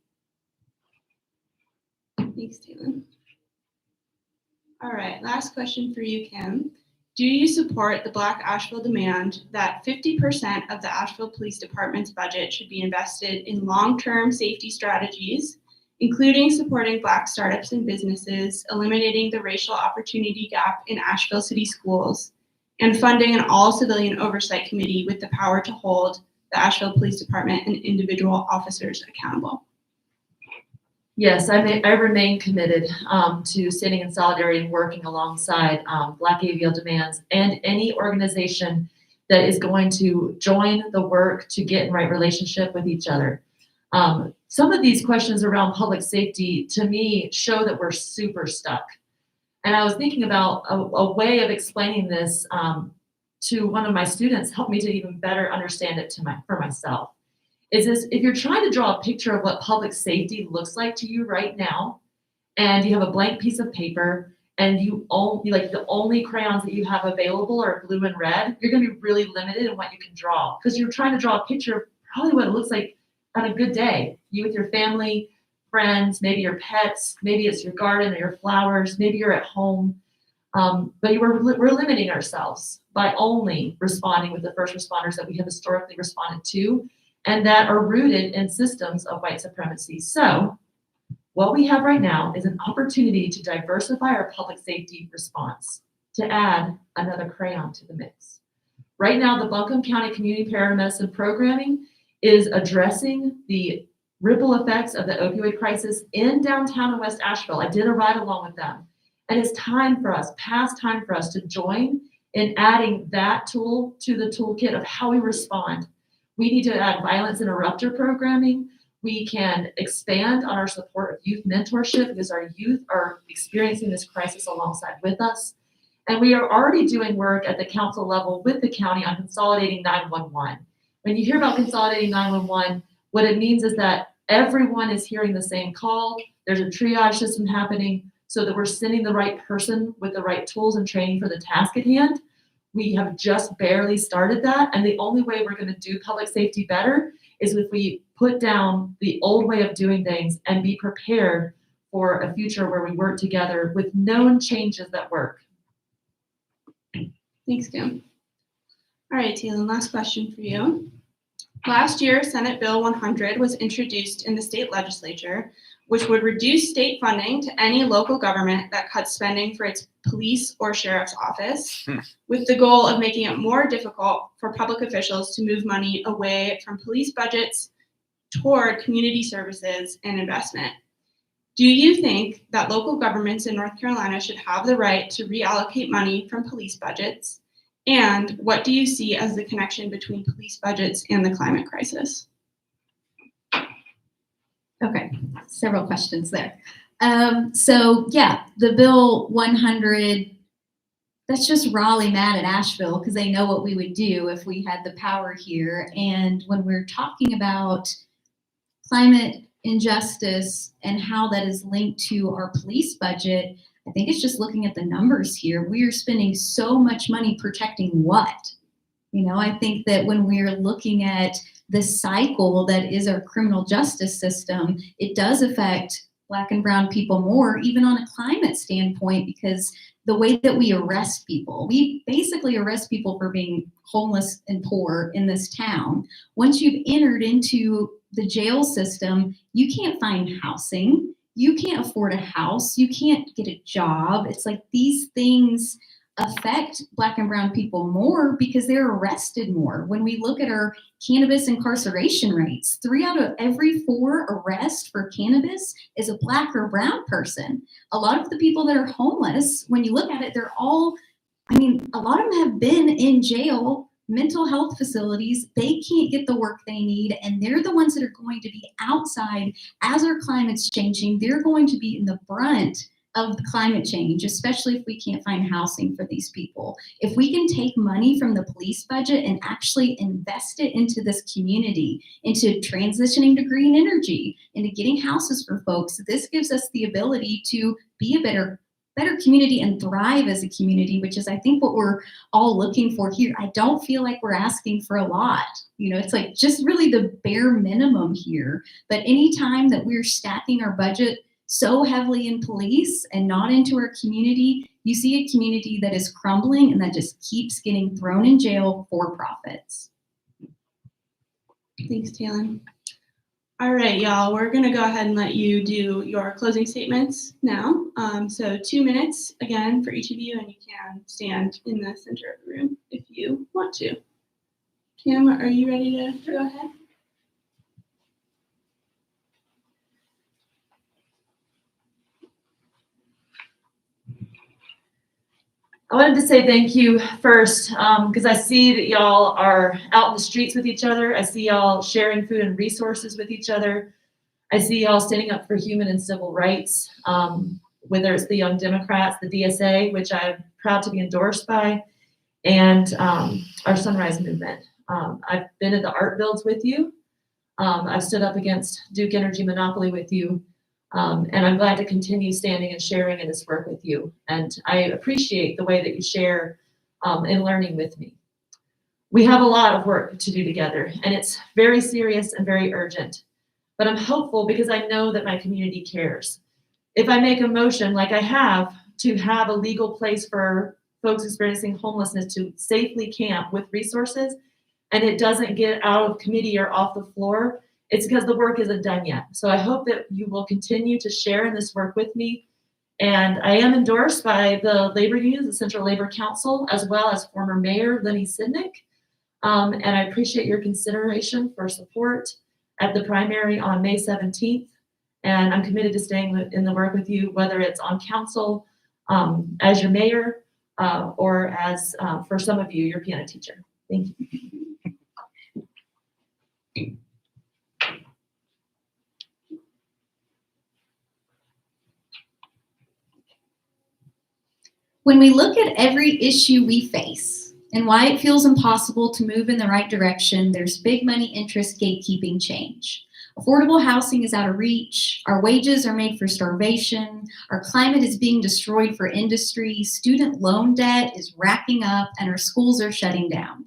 Thanks, Taylor. All right, last question for you, Kim. Do you support the Black Asheville demand that 50% of the Asheville Police Department's budget should be invested in long-term safety strategies, including supporting Black startups and businesses, eliminating the racial opportunity gap in Asheville City Schools, and funding an all-civilian oversight committee with the power to hold the Asheville Police Department and individual officers accountable? Yes, I remain committed to standing in solidarity and working alongside Black AVL demands and any organization that is going to join the work to get in right relationship with each other. Some of these questions around public safety, to me, show that we're super stuck. And I was thinking about a way of explaining this to one of my students, helped me to even better understand it for myself. Is this, if you're trying to draw a picture of what public safety looks like to you right now, and you have a blank piece of paper, and you only, the only crayons that you have available are blue and red, you're gonna be really limited in what you can draw, because you're trying to draw a picture of probably what it looks like on a good day. You with your family, friends, maybe your pets, maybe it's your garden or your flowers, maybe you're at home. But we're limiting ourselves by only responding with the first responders that we have historically responded to, and that are rooted in systems of white supremacy. So what we have right now is an opportunity to diversify our public safety response, to add another crayon to the mix. Right now, the Buncombe County Community Paramedicine Programming is addressing the ripple effects of the opioid crisis in downtown and West Asheville. I did a ride along with them. And it's time for us, past time for us to join in adding that tool to the toolkit of how we respond. We need to add violence interrupter programming. We can expand on our support of youth mentorship because our youth are experiencing this crisis alongside with us. And we are already doing work at the council level with the county on consolidating 911. When you hear about consolidating 911, what it means is that everyone is hearing the same call. There's a triage system happening so that we're sending the right person with the right tools and training for the task at hand. We have just barely started that. And the only way we're going to do public safety better is if we put down the old way of doing things and be prepared for a future where we work together with known changes that work. Thanks, Kim. All right, Taylor, last question for you. Last year, Senate Bill 100 was introduced in the state legislature, which would reduce state funding to any local government that cuts spending for its police or sheriff's office, with the goal of making it more difficult for public officials to move money away from police budgets toward community services and investment. Do you think that local governments in North Carolina should have the right to reallocate money from police budgets? And what do you see as the connection between police budgets and the climate crisis? Okay, several questions there. The Bill 100 that's just Raleigh mad at Asheville because they know what we would do if we had the power here. And when we're talking about climate injustice and how that is linked to our police budget, I think it's just looking at the numbers here. We are spending so much money protecting what? You know, I think that when we're looking at the cycle that is our criminal justice system, it does affect Black and brown people more, even on a climate standpoint, because the way that we arrest people, we basically arrest people for being homeless and poor in this town. Once you've entered into the jail system, you can't find housing, you can't afford a house, you can't get a job. It's like these things affect Black and brown people more because they're arrested more. When we look at our cannabis incarceration rates, 3 out of every 4 arrests for cannabis is a Black or brown person. A lot of the people that are homeless, when you look at it, they're all, I mean, a lot of them have been in jail, mental health facilities. They can't get the work they need, and they're the ones that are going to be outside as our climate's changing. They're going to be in the brunt of the climate change, especially if we can't find housing for these people. If we can take money from the police budget and actually invest it into this community, into transitioning to green energy, into getting houses for folks, this gives us the ability to be a better community and thrive as a community, which is, I think, what we're all looking for here. I don't feel like we're asking for a lot. You know, it's like just really the bare minimum here. But anytime that we're stacking our budget so heavily in police and not into our community, you see a community that is crumbling and that just keeps getting thrown in jail for profits. Thanks, Taylor. All right, y'all, we're gonna go ahead and let you do your closing statements now. So 2 minutes again for each of you, and you can stand in the center of the room if you want to. Kim, are you ready to go ahead? I wanted to say thank you first, because I see that y'all are out in the streets with each other. I see y'all sharing food and resources with each other. I see y'all standing up for human and civil rights, whether it's the Young Democrats, the DSA, which I'm proud to be endorsed by, and our Sunrise Movement. I've been at the art builds with you. I've stood up against Duke Energy monopoly with you. And I'm glad to continue standing and sharing in this work with you. And I appreciate the way that you share and learning with me. We have a lot of work to do together, and it's very serious and very urgent. But I'm hopeful because I know that my community cares. If I make a motion like I have to have a legal place for folks experiencing homelessness to safely camp with resources, and it doesn't get out of committee or off the floor, it's because the work isn't done yet. So I hope that you will continue to share in this work with me. And I am endorsed by the labor unions, the Central Labor Council, as well as former Mayor Lenny Sidnick. And I appreciate your consideration for support at the primary on May 17th. And I'm committed to staying in the work with you, whether it's on council, as your mayor, or as, for some of you, your piano teacher. Thank you. When we look at every issue we face and why it feels impossible to move in the right direction, there's big money interest gatekeeping change. Affordable housing is out of reach, our wages are made for starvation, our climate is being destroyed for industry, student loan debt is racking up, and our schools are shutting down.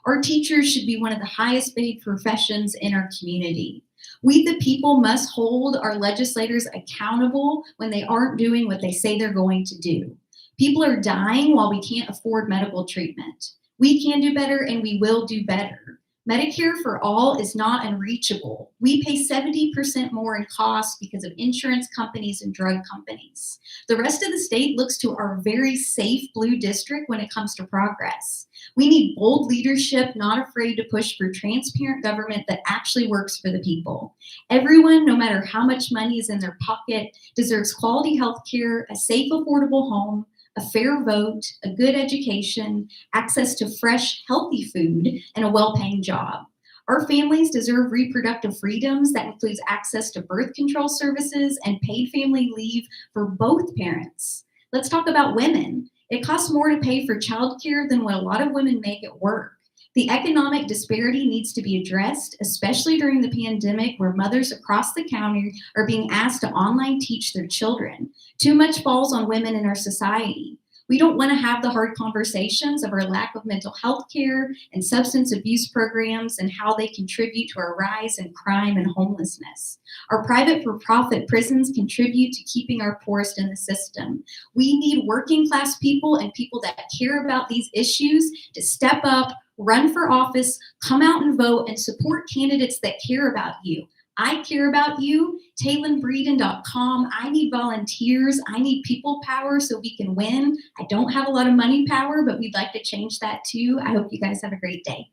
Our teachers should be one of the highest paid professions in our community. We, the people, must hold our legislators accountable when they aren't doing what they say they're going to do. People are dying while we can't afford medical treatment. We can do better, and we will do better. Medicare for all is not unreachable. We pay 70% more in cost because of insurance companies and drug companies. The rest of the state looks to our very safe blue district when it comes to progress. We need bold leadership, not afraid to push for transparent government that actually works for the people. Everyone, no matter how much money is in their pocket, deserves quality health care, a safe, affordable home, a fair vote, a good education, access to fresh, healthy food, and a well-paying job. Our families deserve reproductive freedoms that includes access to birth control services and paid family leave for both parents. Let's talk about women. It costs more to pay for childcare than what a lot of women make at work. The economic disparity needs to be addressed, especially during the pandemic where mothers across the county are being asked to online teach their children. Too much falls on women in our society. We don't want to have the hard conversations of our lack of mental health care and substance abuse programs and how they contribute to our rise in crime and homelessness. Our private for-profit prisons contribute to keeping our poorest in the system. We need working class people and people that care about these issues to step up, run for office, come out and vote, and support candidates that care about you. I care about you, TaylonBreeden.com. I need volunteers. I need people power so we can win. I don't have a lot of money power, but we'd like to change that too. I hope you guys have a great day.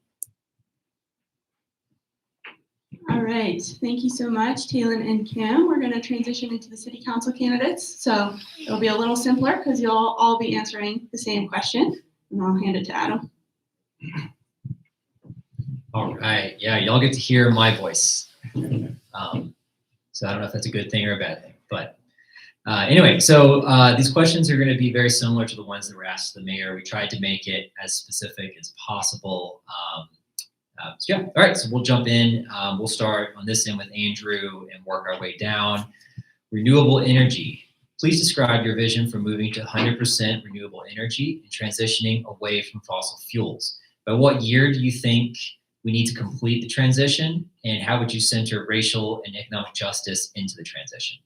All right, thank you so much, Taylon and Kim. We're going to transition into the city council candidates. So it'll be a little simpler because you'll all be answering the same question, and I'll hand it to Adam. All right. Yeah, y'all get to hear my voice. So I don't know if that's a good thing or a bad thing, but anyway, so these questions are going to be very similar to the ones that were asked to the mayor. We tried to make it as specific as possible. So yeah, all right, so we'll jump in. We'll start on this end with Andrew and work our way down. Renewable energy. Please describe your vision for moving to 100% renewable energy and transitioning away from fossil fuels. By what year do you think we need to complete the transition, and how would you center racial and economic justice into the transition?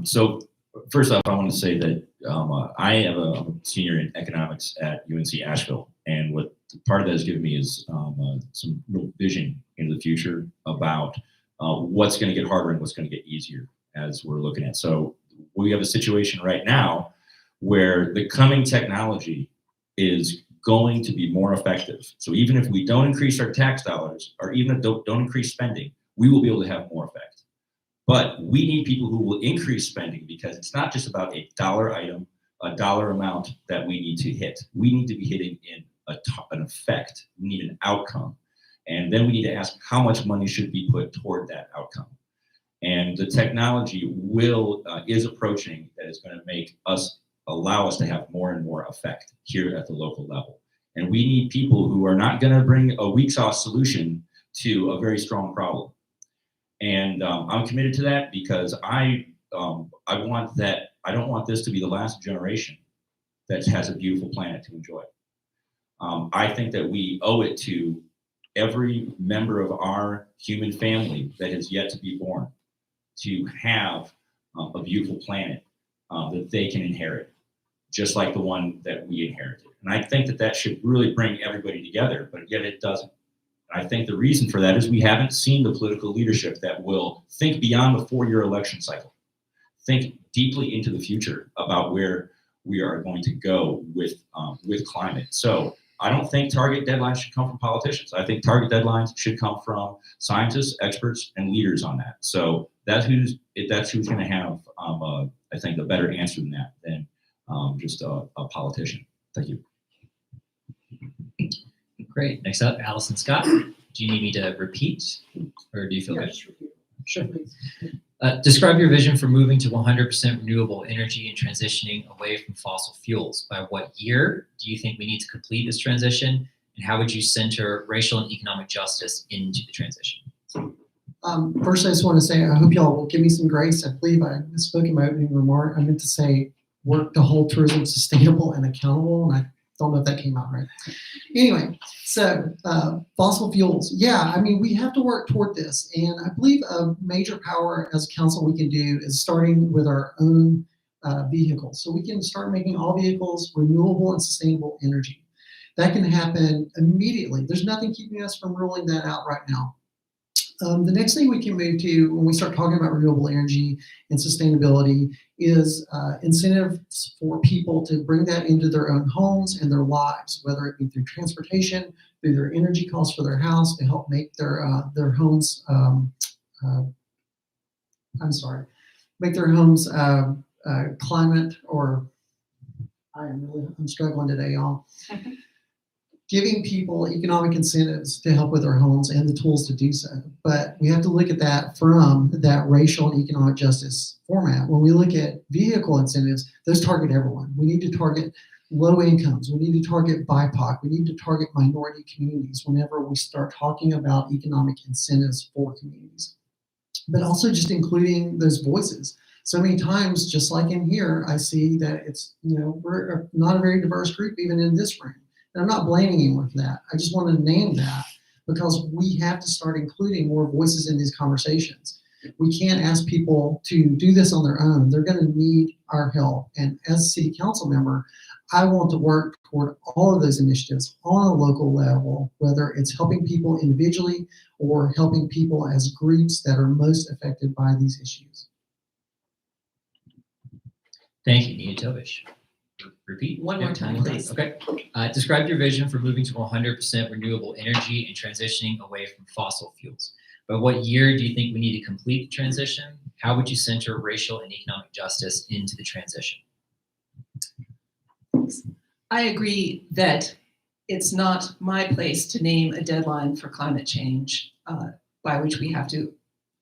So first off, I want to say that I am a senior in economics at UNC Asheville, and what part of that has given me is some real vision into the future about what's going to get harder and what's going to get easier as we're looking at. So we have a situation right now where the coming technology is going to be more effective. So even if we don't increase our tax dollars, or even if don't increase spending, we will be able to have more effect. But we need people who will increase spending, because it's not just about a dollar item, a dollar amount that we need to hit. We need to be hitting in an effect. We need an outcome. And then we need to ask how much money should be put toward that outcome. And the technology is approaching that is going to allow us to have more and more effect here at the local level. And we need people who are not going to bring a weak sauce solution to a very strong problem. And I'm committed to that because I want that. I don't want this to be the last generation that has a beautiful planet to enjoy. I think that we owe it to every member of our human family that has yet to be born to have a beautiful planet that they can inherit, just like the one that we inherited. And I think that that should really bring everybody together, but yet it doesn't. I think the reason for that is we haven't seen the political leadership that will think beyond the 4-year election cycle, think deeply into the future about where we are going to go with climate. So I don't think target deadlines should come from politicians. I think target deadlines should come from scientists, experts, and leaders on that. So that's who's going to have, I think, a better answer than that than just a politician. Thank you. Great. Next up, Allison Scott. Do you need me to repeat, or do you feel good? Sure. Describe your vision for moving to 100% renewable energy and transitioning away from fossil fuels. By what year do you think we need to complete this transition, and how would you center racial and economic justice into the transition? First, I just want to say I hope y'all will give me some grace. I believe I misspoke in my opening remark. I meant to say work to hold tourism sustainable and accountable, and I don't know if that came out right. Anyway, so fossil fuels. Yeah, I mean, we have to work toward this. And I believe a major power as a council we can do is starting with our own vehicles. So we can start making all vehicles renewable and sustainable energy. That can happen immediately. There's nothing keeping us from rolling that out right now. The next thing we can move to when we start talking about renewable energy and sustainability is incentives for people to bring that into their own homes and their lives, whether it be through transportation, through their energy costs for their house to help make their homes, make their homes climate, or I'm struggling today, y'all. giving people economic incentives to help with their homes and the tools to do so. But we have to look at that from that racial and economic justice format. When we look at vehicle incentives, those target everyone. We need to target low incomes. We need to target BIPOC. We need to target minority communities whenever we start talking about economic incentives for communities. But also just including those voices. So many times, just like in here, I see that it's, we're not a very diverse group even in this room. And I'm not blaming anyone for that. I just want to name that because we have to start including more voices in these conversations. We can't ask people to do this on their own. They're going to need our help. And as a city council member, I want to work toward all of those initiatives on a local level, whether it's helping people individually or helping people as groups that are most affected by these issues. Thank you, Nia Tovish. Repeat. One more time, please. Okay. Describe your vision for moving to 100% renewable energy and transitioning away from fossil fuels. By what year do you think we need to complete the transition? How would you center racial and economic justice into the transition? I agree that it's not my place to name a deadline for climate change by which we have to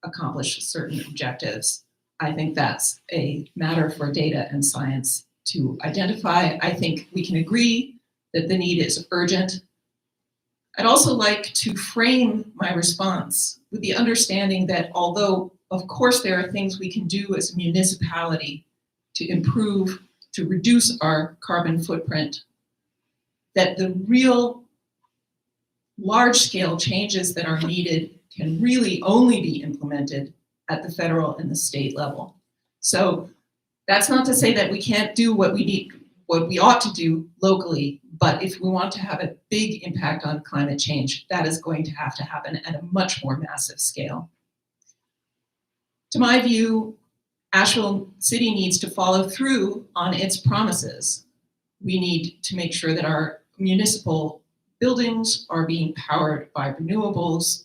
accomplish certain objectives. I think that's a matter for data and science to identify. I think we can agree that the need is urgent. I'd also like to frame my response with the understanding that although, of course, there are things we can do as a municipality to improve, to reduce our carbon footprint, that the real large-scale changes that are needed can really only be implemented at the federal and the state level. So that's not to say that we can't do what we need, what we ought to do locally, but if we want to have a big impact on climate change, that is going to happen at a much more massive scale. To my view, Asheville City needs to follow through on its promises. We need to make sure that our municipal buildings are being powered by renewables.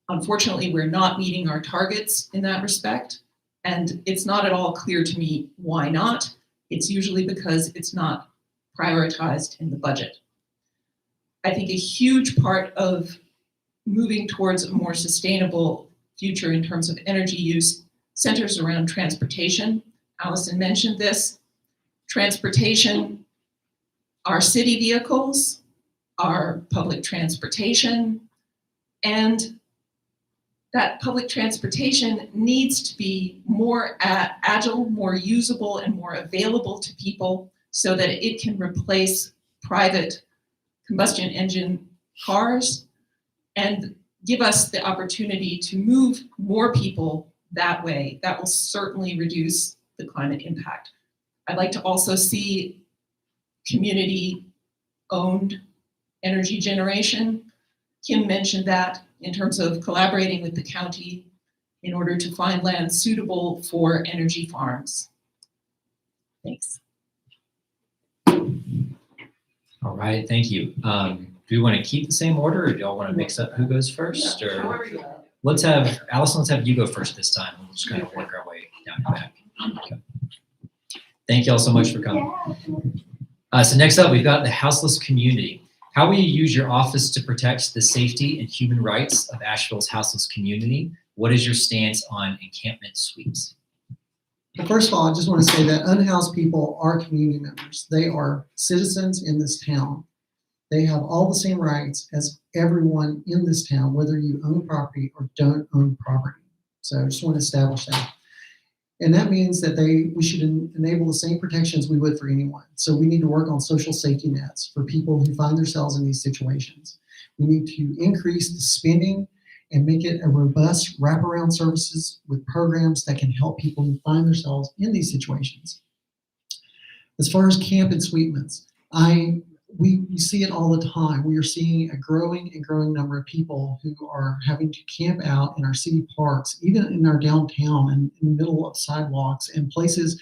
Unfortunately, we're not meeting our targets in that respect, and it's not at all clear to me why not. It's usually because it's not prioritized in the budget. I think a huge part of moving towards a more sustainable future in terms of energy use centers around transportation. Allison mentioned this. Transportation, our city vehicles, our public transportation, and that public transportation needs to be more agile, more usable, and more available to people so that it can replace private combustion engine cars and give us the opportunity to move more people that way. That will certainly reduce the climate impact. I'd like to also see community-owned energy generation. Kim mentioned that in terms of collaborating with the county in order to find land suitable for energy farms. Thanks. All right, thank you. Do we want to keep the same order, or do y'all want to mix up who goes first? Or let's have Allison. Let's have you go first this time, and we'll just kind of work our way down the back. Okay. Thank you all so much for coming. So next up, we've got the houseless community. How will you use your office to protect the safety and human rights of Asheville's houseless community? What is your stance on encampment sweeps? Well, first of all, I just want to say that unhoused people are community members. They are citizens in this town. They have all the same rights as everyone in this town, whether you own property or don't own property. So I just want to establish that. And that means that we should enable the same protections we would for anyone. So we need to work on social safety nets for people who find themselves in these situations. We need to increase the spending and make it a robust wraparound services with programs that can help people who find themselves in these situations. As far as camp and sweepments, we see it all the time. We are seeing a growing number of people who are having to camp out in our city parks, even in our downtown and in the middle of sidewalks and places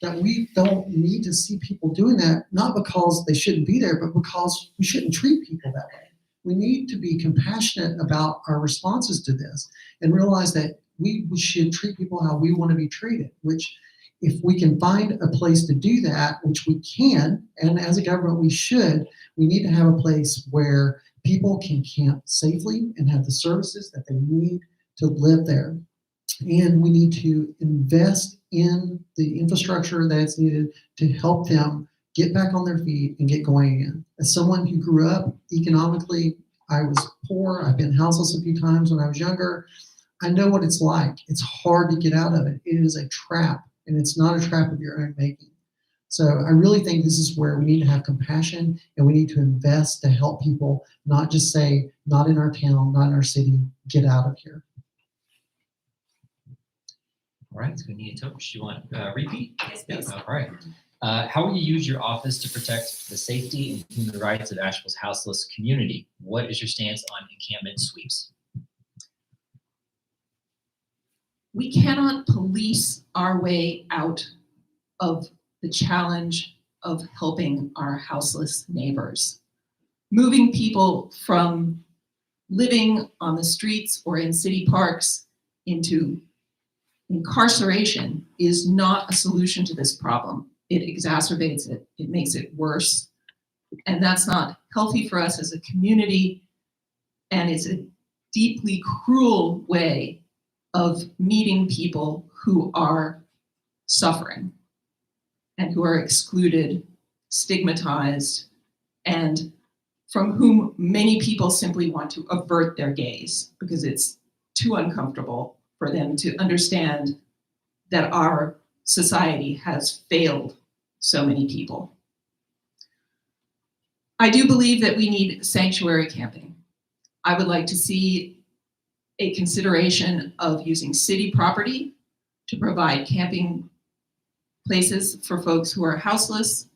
that we don't need to see people doing that, not because they shouldn't be there, but because we shouldn't treat people that way. We need to be compassionate about our responses to this and realize that we should treat people how we want to be treated, which if we can find a place to do that, which we can, and as a government we should, we need to have a place where people can camp safely and have the services that they need to live there. And we need to invest in the infrastructure that's needed to help them get back on their feet and get going again. As someone who grew up economically, I was poor. I've been houseless a few times when I was younger. I know what it's like. It's hard to get out of it. It is a trap, and it's not a trap of your own making. So I really think this is where we need to have compassion, and we need to invest to help people, not just say, not in our town, not in our city, get out of here. All right, so we need a coach. You want repeat? Yes, please. All right. How will you use your office to protect the safety and human rights of Asheville's houseless community? What is your stance on encampment sweeps? We cannot police our way out of the challenge of helping our houseless neighbors. Moving people from living on the streets or in city parks into incarceration is not a solution to this problem. It exacerbates it. It makes it worse. And that's not healthy for us as a community. And it's a deeply cruel way of meeting people who are suffering and who are excluded, stigmatized, and from whom many people simply want to avert their gaze because it's too uncomfortable for them to understand that our society has failed so many people. I do believe that we need sanctuary camping. I would like to see a consideration of using city property to provide camping places for folks who are houseless.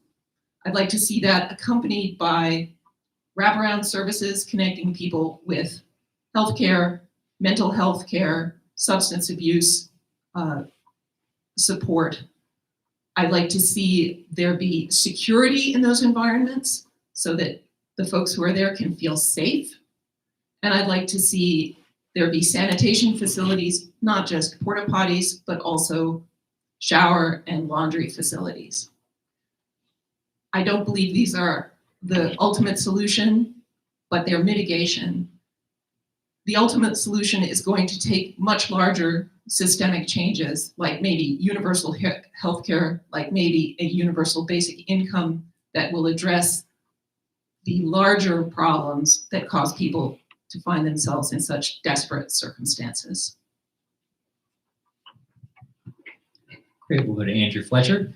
I'd like to see that accompanied by wraparound services connecting people with healthcare, mental health care, substance abuse support. I'd like to see there be security in those environments so that the folks who are there can feel safe. And I'd like to see there be sanitation facilities, not just porta potties, but also shower and laundry facilities. I don't believe these are the ultimate solution, but they're mitigation. The ultimate solution is going to take much larger systemic changes, like maybe universal healthcare, like maybe a universal basic income that will address the larger problems that cause people to find themselves in such desperate circumstances. Great, we'll go to Andrew Fletcher.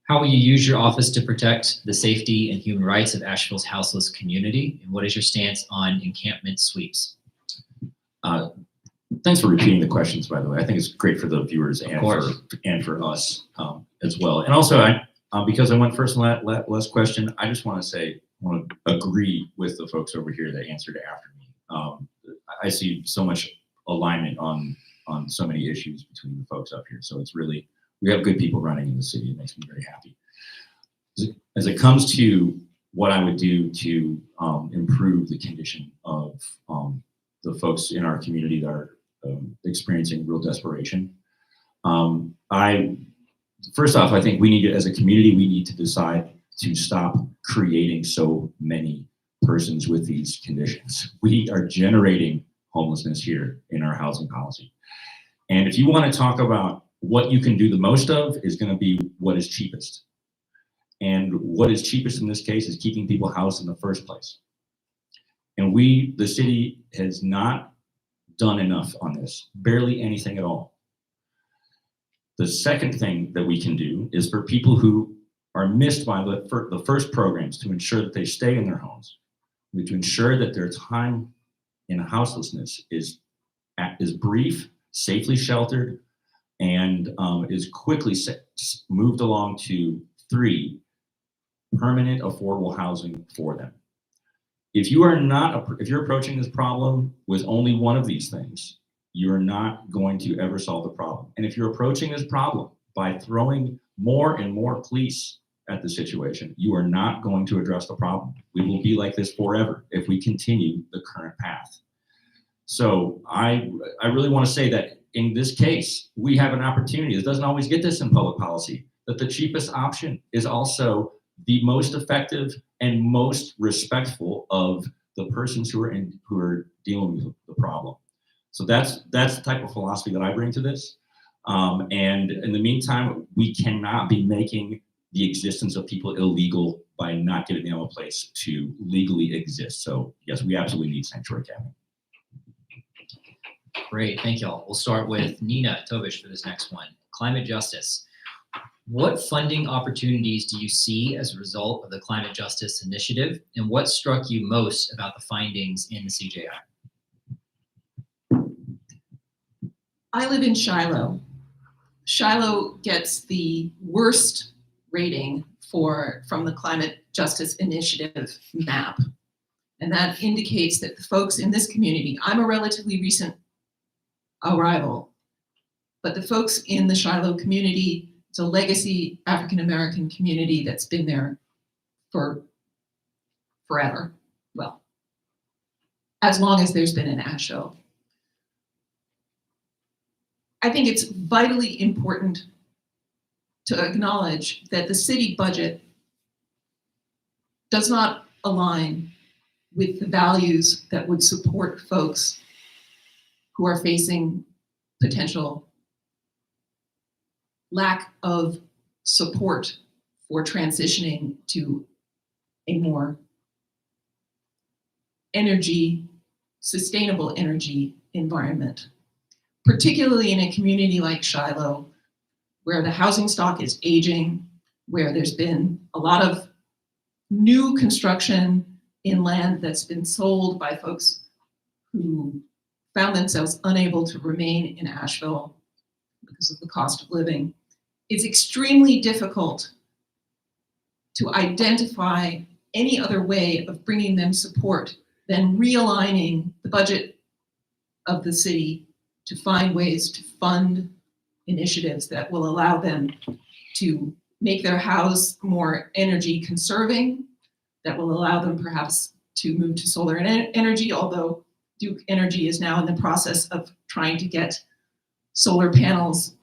How will you use your office to protect the safety and human rights of Asheville's houseless community? And what is your stance on encampment sweeps? Thanks for repeating the questions, by the way. I think it's great for the viewers and for us as well. And also, because I went first on that last question, I just want to agree with the folks over here that answered after me. I see so much alignment on so many issues between the folks up here. So it's really, we have good people running in the city. It makes me very happy. As it comes to what I would do to improve the condition of the folks in our community that are experiencing real desperation, first off, I think we need to, as a community, we need to decide to stop creating so many persons with these conditions. We are generating homelessness here in our housing policy. And if you want to talk about what you can do the most of, is going to be what is cheapest. And what is cheapest in this case is keeping people housed in the first place. And the city has not done enough on this, barely anything at all. The second thing that we can do is for people who are missed by the first programs to ensure that they stay in their homes, to ensure that their time in houselessness is brief, safely sheltered, and is quickly moved along to 3 permanent affordable housing for them. If you're approaching this problem with only one of these things, you're not going to ever solve the problem. And if you're approaching this problem by throwing more and more police at the situation, you are not going to address the problem. We will be like this forever if we continue the current path. So I really want to say that in this case, we have an opportunity. It doesn't always get this in public policy, that the cheapest option is also the most effective and most respectful of the persons who are dealing with the problem. So that's the type of philosophy that I bring to this. And in the meantime, we cannot be making the existence of people illegal by not giving them a place to legally exist. So yes, we absolutely need sanctuary cabinet. Great, thank y'all. We'll start with Nina Tobish for this next one. Climate justice. What funding opportunities do you see as a result of the Climate Justice Initiative, and what struck you most about the findings in the CJI? I live in Shiloh. Shiloh gets the worst rating from the Climate Justice Initiative map. And that indicates that the folks in this community, I'm a relatively recent arrival, but the folks in the Shiloh community, it's a legacy African-American community that's been there for forever. Well, as long as there's been an Asheville. I think it's vitally important to acknowledge that the city budget does not align with the values that would support folks who are facing potential lack of support for transitioning to a more sustainable energy environment, particularly in a community like Shiloh, where the housing stock is aging, where there's been a lot of new construction in land that's been sold by folks who found themselves unable to remain in Asheville because of the cost of living. It's extremely difficult to identify any other way of bringing them support than realigning the budget of the city to find ways to fund initiatives that will allow them to make their house more energy conserving, that will allow them perhaps to move to solar energy, although Duke Energy is now in the process of trying to get solar panels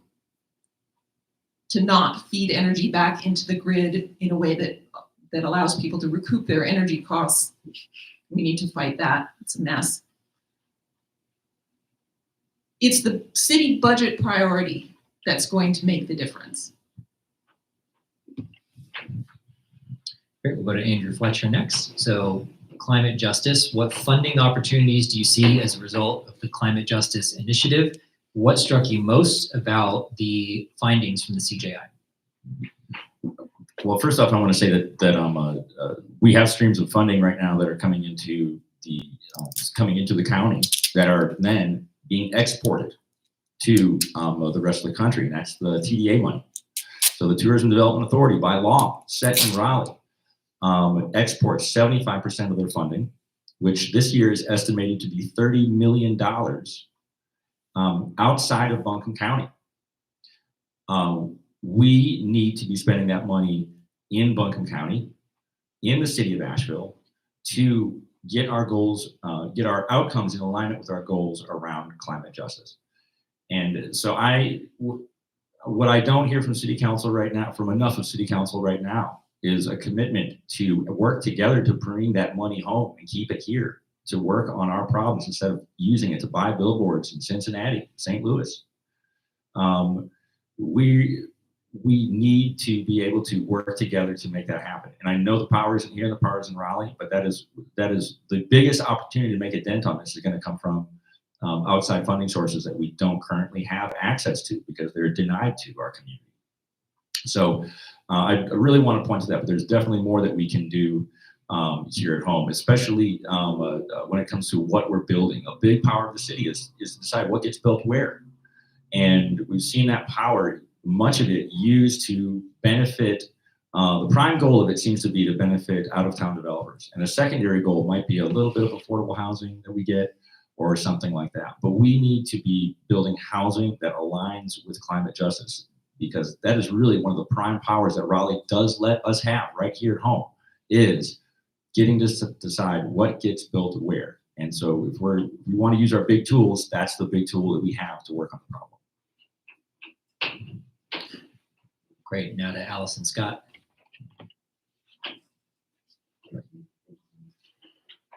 to not feed energy back into the grid in a way that allows people to recoup their energy costs. We need to fight that. It's a mess. It's the city budget priority that's going to make the difference. Great, we'll go to Andrew Fletcher next. So climate justice, what funding opportunities do you see as a result of the Climate Justice Initiative? What struck you most about the findings from the CJI? Well, first off, I want to say that we have streams of funding right now that are coming into the county that are then being exported to the rest of the country, and that's the TDA money. So the Tourism Development Authority, by law, set in Raleigh, exports 75% of their funding, which this year is estimated to be $30 million outside of Buncombe County. We need to be spending that money in Buncombe County, in the city of Asheville, to get our goals, get our outcomes in alignment with our goals around climate justice. And so what I don't hear from City Council right now, from enough of City Council right now, is a commitment to work together to bring that money home and keep it here, to work on our problems instead of using it to buy billboards in Cincinnati, St. Louis. We need to be able to work together to make that happen. And I know the power isn't here, the power is in Raleigh, but that is the biggest opportunity to make a dent on this is going to come from outside funding sources that we don't currently have access to because they're denied to our community. So I really want to point to that, but there's definitely more that we can do here at home, especially when it comes to what we're building. A big power of the city is to decide what gets built where. And we've seen that power, much of it used to benefit, the prime goal of it seems to be to benefit out-of-town developers. And a secondary goal might be a little bit of affordable housing that we get or something like that. But we need to be building housing that aligns with climate justice, because that is really one of the prime powers that Raleigh does let us have right here at home, is getting to decide what gets built where. And so if we want to use our big tools, that's the big tool that we have to work on the problem. Great. Now to Allison Scott.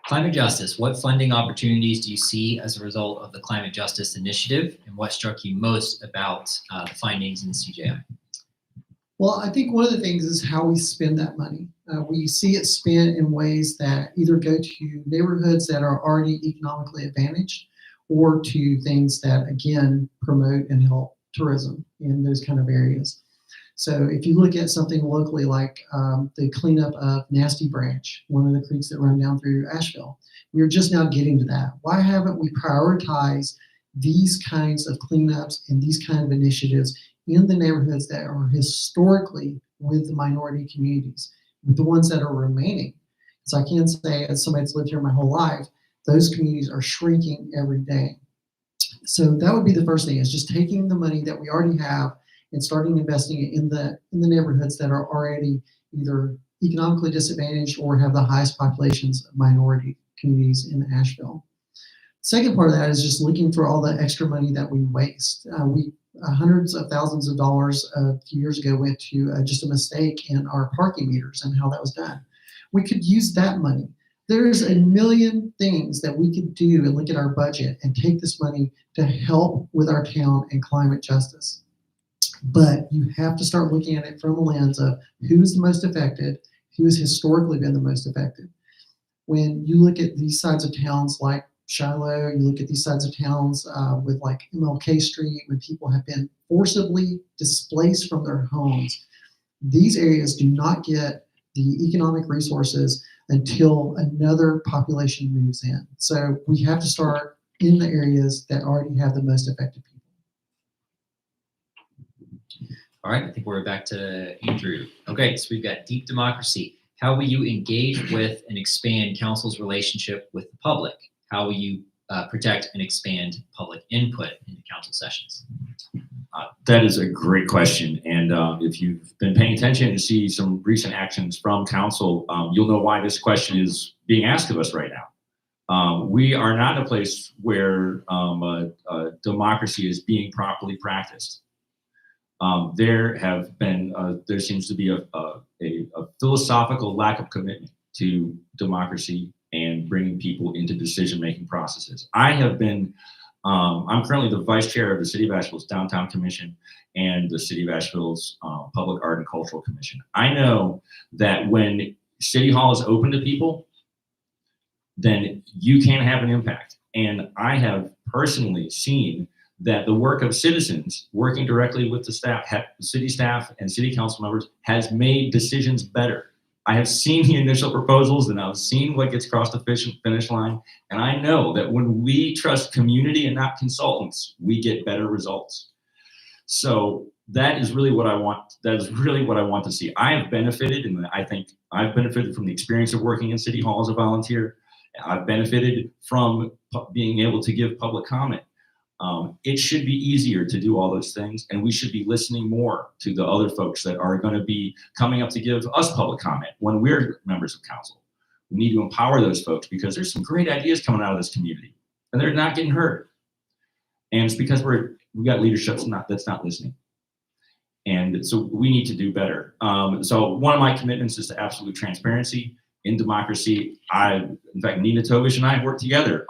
Climate justice. What funding opportunities do you see as a result of the Climate Justice Initiative, and what struck you most about the findings in the CJI? Well, I think one of the things is how we spend that money. We see it spent in ways that either go to neighborhoods that are already economically advantaged, or to things that, again, promote and help tourism in those kind of areas. So if you look at something locally like the cleanup of Nasty Branch, one of the creeks that run down through Asheville, we're just now getting to that. Why haven't we prioritized these kinds of cleanups and these kind of initiatives in the neighborhoods that are historically with the minority communities, with the ones that are remaining? So I can say, as somebody that's lived here my whole life, those communities are shrinking every day. So that would be the first thing, is just taking the money that we already have and starting investing it in the neighborhoods that are already either economically disadvantaged or have the highest populations of minority communities in Asheville. Second part of that is just looking for all the extra money that we waste. Hundreds of thousands of dollars a few years ago went to just a mistake in our parking meters and how that was done. We could use that money. There's a million things that we could do and look at our budget and take this money to help with our town and climate justice. But you have to start looking at it from a lens of who's the most affected, who has historically been the most affected. When you look at these sides of towns like Shiloh, you look at these sides of towns with like MLK Street, when people have been forcibly displaced from their homes, these areas do not get the economic resources until another population moves in. So we have to start in the areas that already have the most affected people. All right, I think we're back to Andrew. Okay, so we've got deep democracy. How will you engage with and expand council's relationship with the public? How will you protect and expand public input into council sessions? That is a great question. And if you've been paying attention and see some recent actions from council, you'll know why this question is being asked of us right now. We are not in a place where democracy is being properly practiced. There seems to be a philosophical lack of commitment to democracy and bringing people into decision-making processes. I'm currently the vice chair of the City of Asheville's Downtown Commission and the City of Asheville's Public Art and Cultural Commission. I know that when City Hall is open to people, then you can have an impact. And I have personally seen that the work of citizens working directly with the staff, city staff and city council members, has made decisions better. I have seen the initial proposals and I've seen what gets across the finish line. And I know that when we trust community and not consultants, we get better results. So that is really what I want. That is really what I want to see. I have benefited, and I think I've benefited from the experience of working in City Hall as a volunteer. I've benefited from being able to give public comment. It should be easier to do all those things, and we should be listening more to the other folks that are going to be coming up to give us public comment when we're members of council. We need to empower those folks because there's some great ideas coming out of this community, and they're not getting heard. And it's because we got leadership that's not listening. And so we need to do better. So one of my commitments is to absolute transparency in democracy. In fact, Nina Tovish and I have worked together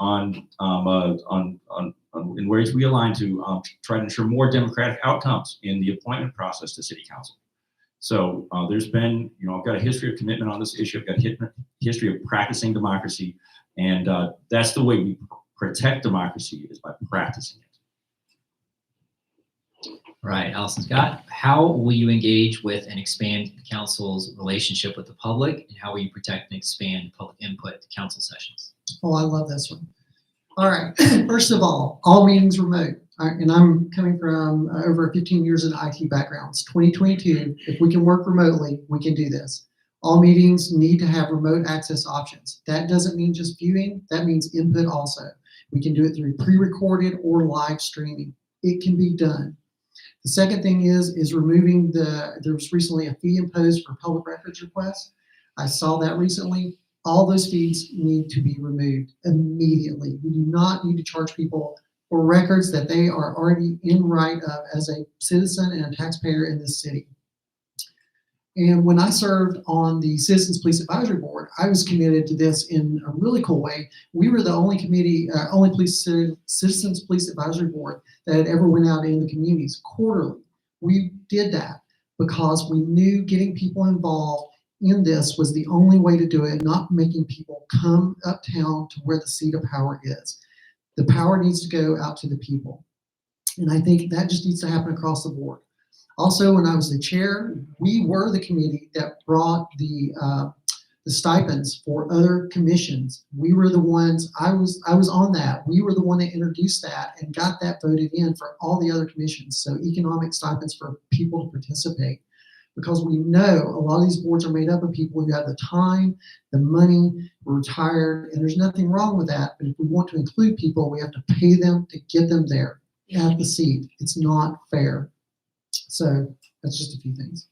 in ways we align to try to ensure more democratic outcomes in the appointment process to city council. So there's been, I've got a history of commitment on this issue. I've got a history of practicing democracy, and that's the way we protect democracy, is by practicing it. All right, Allison Scott, how will you engage with and expand the council's relationship with the public, and how will you protect and expand public input to council sessions? Oh, I love this one. All right, first of all meetings remote. And I'm coming from over 15 years in IT backgrounds. 2022, if we can work remotely, we can do this. All meetings need to have remote access options. That doesn't mean just viewing, that means input also. We can do it through pre-recorded or live streaming. It can be done. The second thing is removing there was recently a fee imposed for public records requests. I saw that recently. all those fees need to be removed immediately. We do not need to charge people for records that they are already in right of as a citizen and a taxpayer in this city. And when I served on the Citizens Police Advisory Board, I was committed to this in a really cool way. We were the only committee, Citizens Police Advisory Board that had ever went out in the communities quarterly. We did that because we knew getting people involved in this was the only way to do it, not making people come uptown to where the seat of power is. The power needs to go out to the people. And I think that just needs to happen across the board. Also, when I was the chair, we were the committee that brought the stipends for other commissions. We were the ones, I was on that. We were the one that introduced that and got that voted in for all the other commissions. So economic stipends for people to participate. Because we know a lot of these boards are made up of people who have the time, the money, we're retired, and there's nothing wrong with that. But if we want to include people, we have to pay them to get them there at the seat. It's not fair. So that's just a few things.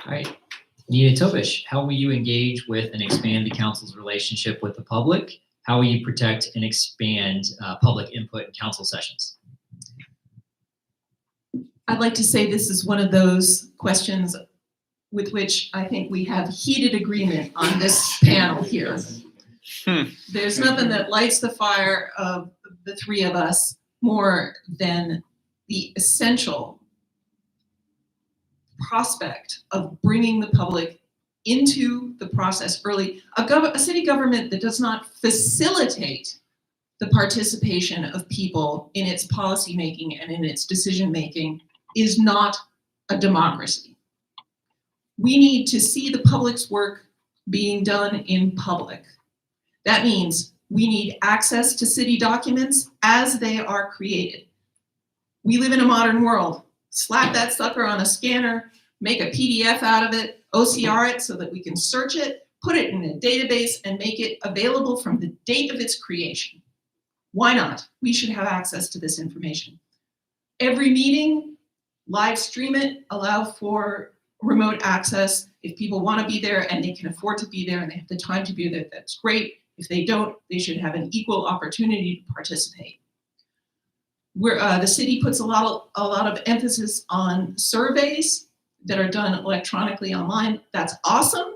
All right. Nina Tobish, how will you engage with and expand the council's relationship with the public? How will you protect and expand public input in council sessions? I'd like to say this is one of those questions with which I think we have heated agreement on this panel here. There's nothing that lights the fire of the three of us more than the essential prospect of bringing the public into the process early. A city government that does not facilitate the participation of people in its policy making and in its decision making is not a democracy. We need to see the public's work being done in public. That means we need access to city documents as they are created. We live in a modern world. Slap that sucker on a scanner, make a PDF out of it, OCR it so that we can search it, put it in a database, and make it available from the date of its creation. Why not? We should have access to this information. Every meeting, live stream it, allow for remote access. If people want to be there and they can afford to be there and they have the time to be there, that's great. If they don't, they should have an equal opportunity to participate. The city puts a lot of emphasis on surveys that are done electronically online. That's awesome,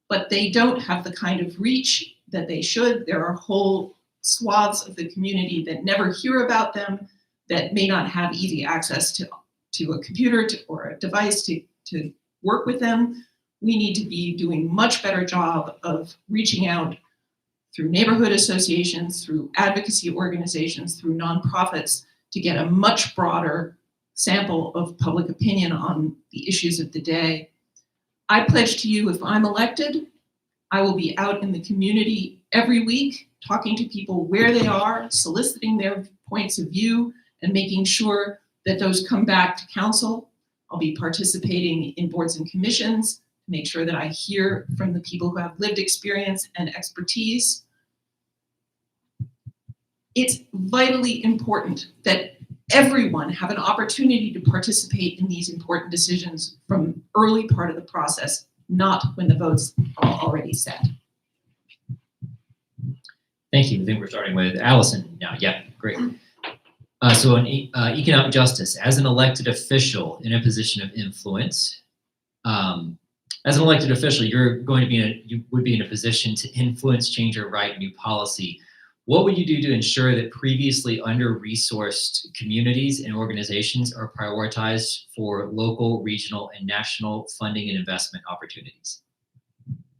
but they don't have the kind of reach that they should. There are whole swaths of the community that never hear about them, that may not have easy access to a computer or a device to work with them. We need to be doing much better job of reaching out through neighborhood associations, through advocacy organizations, through nonprofits to get a much broader sample of public opinion on the issues of the day. I pledge to you, if I'm elected, I will be out in the community every week, talking to people where they are, soliciting their points of view, and making sure that those come back to council. I'll be participating in boards and commissions to make sure that I hear from the people who have lived experience and expertise. It's vitally important that everyone have an opportunity to participate in these important decisions from early part of the process, not when the votes are already set. Thank you. I think we're starting with Allison now. Yeah, great. So on economic justice, as an elected official in a position of influence, as an elected official, you would be in a position to influence, change, or write new policy. What would you do to ensure that previously under-resourced communities and organizations are prioritized for local, regional, and national funding and investment opportunities?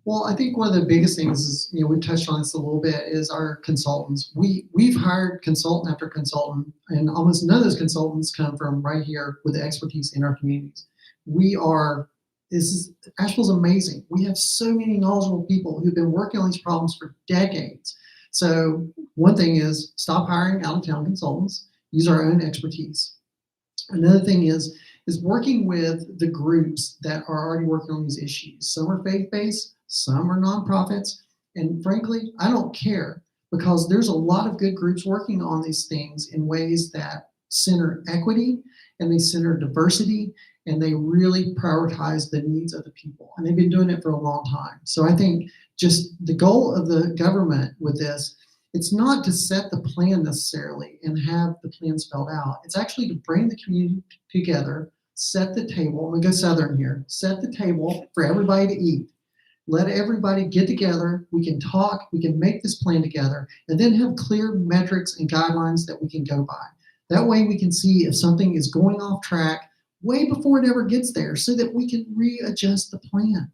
Well, I think one of the biggest things is, we touched on this a little bit, is our consultants. We've hired consultant after consultant, and almost none of those consultants come from right here with the expertise in our communities. Asheville's amazing. We have so many knowledgeable people who've been working on these problems for decades. So one thing is stop hiring out-of-town consultants, use our own expertise. Another thing is working with the groups that are already working on these issues. Some are faith-based, some are nonprofits, and frankly, I don't care, because there's a lot of good groups working on these things in ways that center equity and they center diversity, and they really prioritize the needs of the people. And they've been doing it for a long time. So I think just the goal of the government with this, it's not to set the plan necessarily and have the plan spelled out. It's actually to bring the community together, set the table. I'm gonna go Southern here. Set the table for everybody to eat. Let everybody get together. We can talk, we can make this plan together, and then have clear metrics and guidelines that we can go by. That way we can see if something is going off track way before it ever gets there so that we can readjust the plan.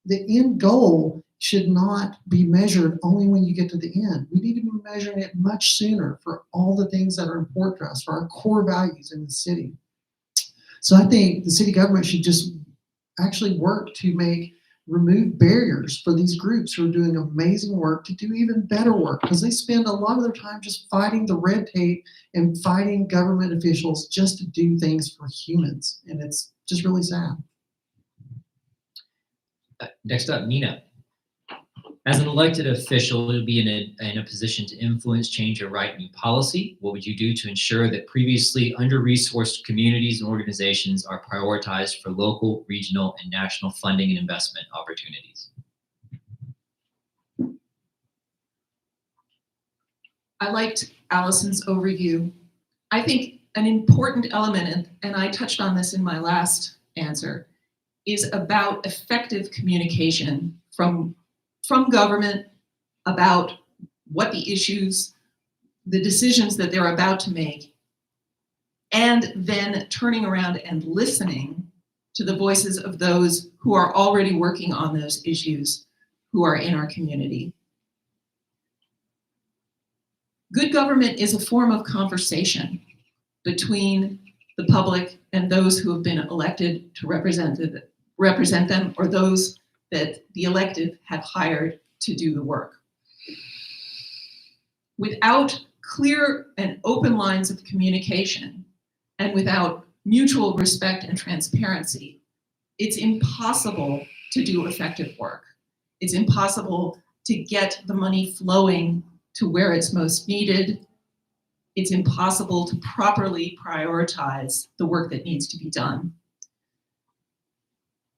The end goal should not be measured only when you get to the end. We need to be measuring it much sooner for all the things that are important to us, for our core values in the city. So I think the city government should just actually work to remove barriers for these groups who are doing amazing work to do even better work, because they spend a lot of their time just fighting the red tape and fighting government officials just to do things for humans. And it's just really sad. Next up, Nina. As an elected official, you'll be in a position to influence, change, or write new policy. What would you do to ensure that previously under-resourced communities and organizations are prioritized for local, regional, and national funding and investment opportunities? I liked Allison's overview. I think an important element, and I touched on this in my last answer, is about effective communication from government about what the issues, the decisions that they're about to make, and then turning around and listening to the voices of those who are already working on those issues, who are in our community. Good government is a form of conversation between the public and those who have been elected to represent them, or those that the elected have hired to do the work. Without clear and open lines of communication, and without mutual respect and transparency, it's impossible to do effective work. It's impossible to get the money flowing to where it's most needed. It's impossible to properly prioritize the work that needs to be done.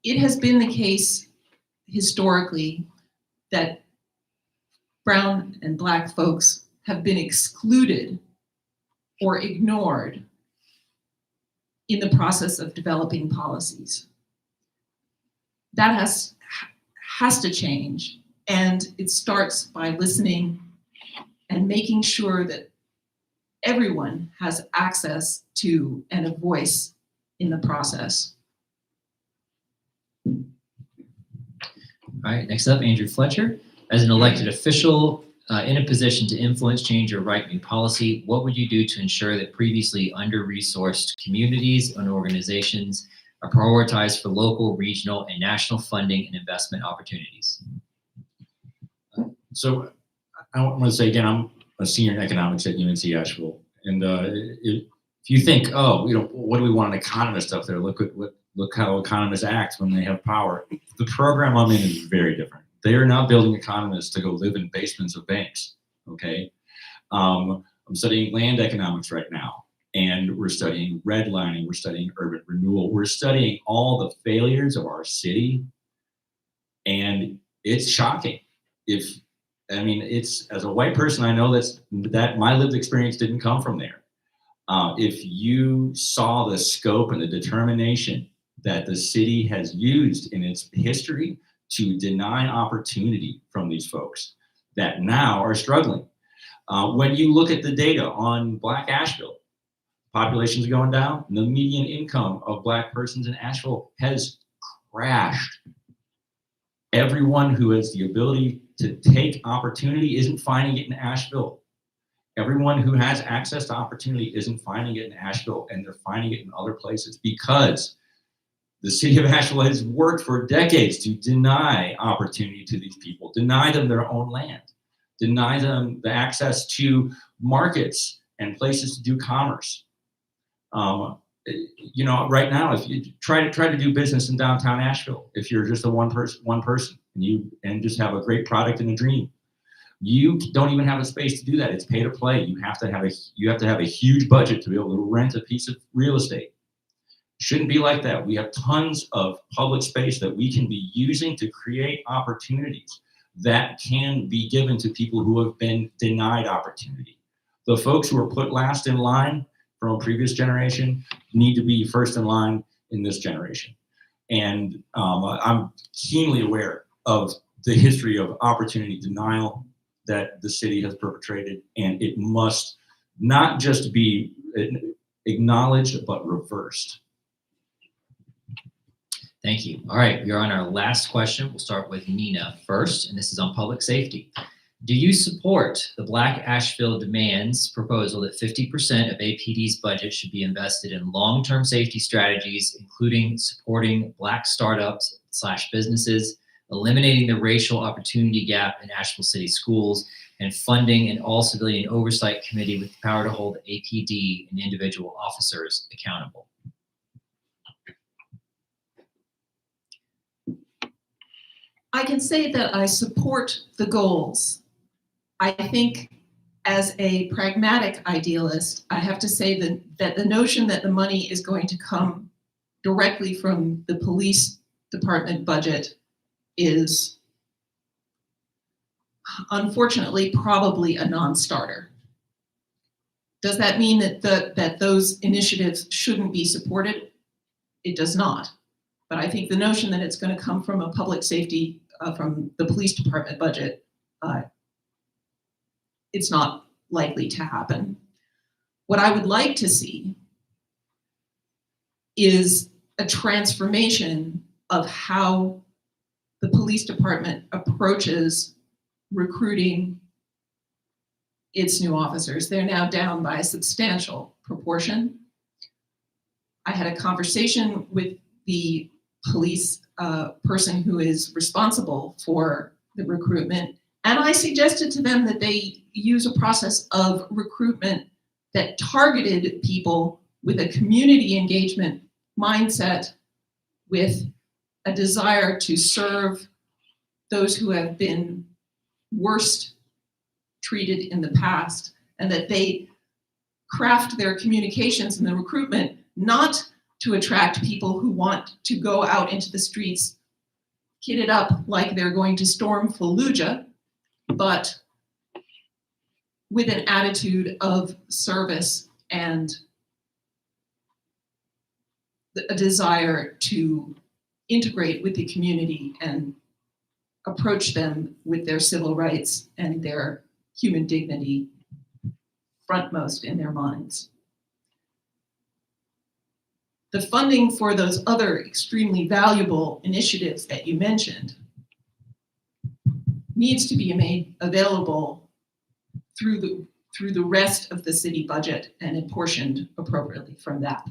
It has been the case historically that brown and black folks have been excluded or ignored in the process of developing policies. That has to change, and it starts by listening and making sure that everyone has access to and a voice in the process. All right, next up, Andrew Fletcher. As an elected official in a position to influence, change, or write new policy, what would you do to ensure that previously under-resourced communities and organizations are prioritized for local, regional, and national funding and investment opportunities? So I want to say again, I'm a senior in economics at UNC Asheville. And if you think, oh, what do we want an economist up there? Look how economists act when they have power. The program I'm in is very different. They are not building economists to go live in basements of banks, okay? I'm studying land economics right now, and we're studying redlining, we're studying urban renewal, we're studying all the failures of our city, and it's shocking. It's, as a white person, I know that my lived experience didn't come from there. If you saw the scope and the determination that the city has used in its history to deny opportunity from these folks that now are struggling. When you look at the data on Black Asheville, population's going down, and the median income of Black persons in Asheville has crashed. Everyone who has the ability to take opportunity isn't finding it in Asheville. Everyone who has access to opportunity isn't finding it in Asheville, and they're finding it in other places because the city of Asheville has worked for decades to deny opportunity to these people, deny them their own land, deny them the access to markets and places to do commerce. Right now, if you try to do business in downtown Asheville, if you're just one person and just have a great product and a dream, you don't even have a space to do that. It's pay to play. You have to have a huge budget to be able to rent a piece of real estate. Shouldn't be like that. We have tons of public space that we can be using to create opportunities that can be given to people who have been denied opportunity. The folks who are put last in line from a previous generation need to be first in line in this generation. And I'm keenly aware of the history of opportunity denial that the city has perpetrated, and it must not just be acknowledged, but reversed. Thank you. All right, we are on our last question. We'll start with Nina first, and this is on public safety. Do you support the Black Asheville Demands proposal that 50% of APD's budget should be invested in long-term safety strategies, including supporting Black startups / businesses, eliminating the racial opportunity gap in Asheville City schools, and funding an all-civilian oversight committee with the power to hold APD and individual officers accountable? I can say that I support the goals. I think as a pragmatic idealist, I have to say that the notion that the money is going to come directly from the police department budget is unfortunately probably a non-starter. Does that mean that those initiatives shouldn't be supported? It does not. But I think the notion that it's going to come from a public safety, from the police department budget, it's not likely to happen. What I would like to see is a transformation of how the police department approaches recruiting its new officers. They're now down by a substantial proportion. I had a conversation with the police person who is responsible for the recruitment, and I suggested to them that they use a process of recruitment that targeted people with a community engagement mindset, with a desire to serve those who have been worst treated in the past, and that they craft their communications and the recruitment not to attract people who want to go out into the streets kitted up like they're going to storm Fallujah, but with an attitude of service and a desire to integrate with the community and approach them with their civil rights and their human dignity frontmost in their minds. The funding for those other extremely valuable initiatives that you mentioned needs to be made available through the rest of the city budget and apportioned appropriately from that.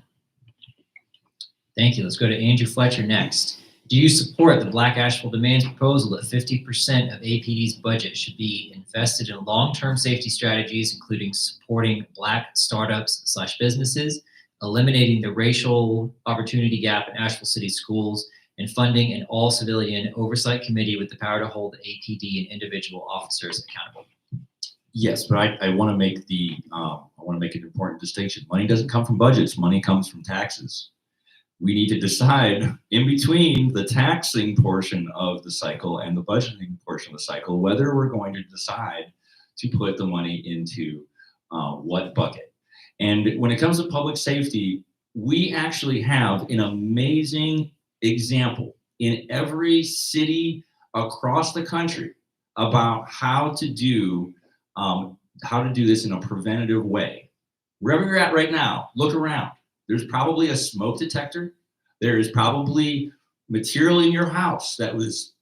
Thank you. Let's go to Andrew Fletcher next. Do you support the Black Asheville Demands proposal that 50% of APD's budget should be invested in long-term safety strategies, including supporting Black startups / businesses, eliminating the racial opportunity gap in Asheville City schools, and funding an all-civilian oversight committee with the power to hold APD and individual officers accountable? Yes, but I want to make an important distinction. Money doesn't come from budgets. Money comes from taxes. We need to decide in between the taxing portion of the cycle and the budgeting portion of the cycle whether we're going to decide to put the money into what bucket. And when it comes to public safety, we actually have an amazing example in every city across the country about how to do this in a preventative way. Wherever you're at right now, look around. There's probably a smoke detector. There is probably material in your house that is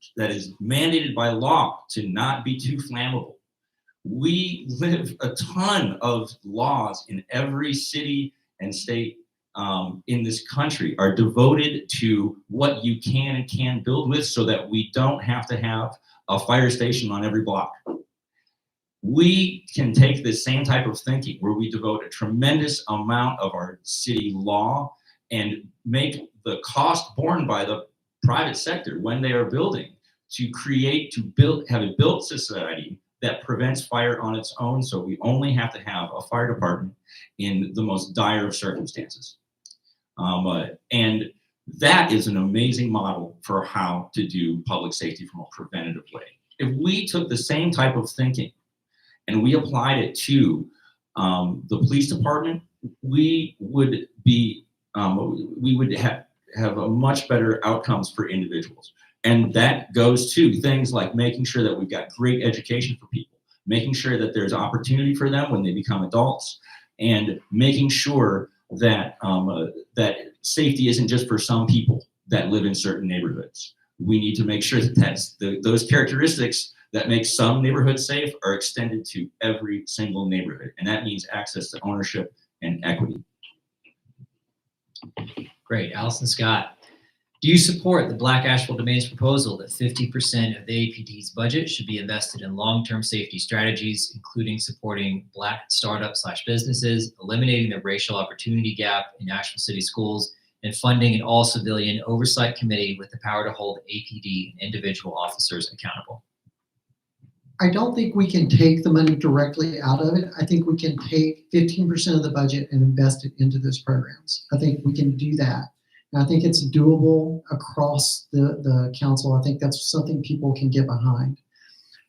mandated by law to not be too flammable. We live a ton of laws in every city and state in this country are devoted to what you can and can't build with so that we don't have to have a fire station on every block. We can take this same type of thinking where we devote a tremendous amount of our city law and make the cost borne by the private sector when they are building have a built society that prevents fire on its own, so we only have to have a fire department in the most dire of circumstances. And that is an amazing model for how to do public safety from a preventative way. If we took the same type of thinking and we applied it to the police department, we would have a much better outcomes for individuals. And that goes to things like making sure that we've got great education for people, making sure that there's opportunity for them when they become adults, and making sure that that safety isn't just for some people that live in certain neighborhoods. We need to make sure that those characteristics that make some neighborhoods safe are extended to every single neighborhood. And that means access to ownership and equity. Great. Allison Scott, do you support the Black Asheville Domain's proposal that 50% of the APD's budget should be invested in long-term safety strategies, including supporting Black startup/businesses, eliminating the racial opportunity gap in Asheville City Schools, and funding an all-civilian oversight committee with the power to hold APD and individual officers accountable? I don't think we can take the money directly out of it. I think we can take 15% of the budget and invest it into those programs. I think we can do that. And I think it's doable across the council. I think that's something people can get behind.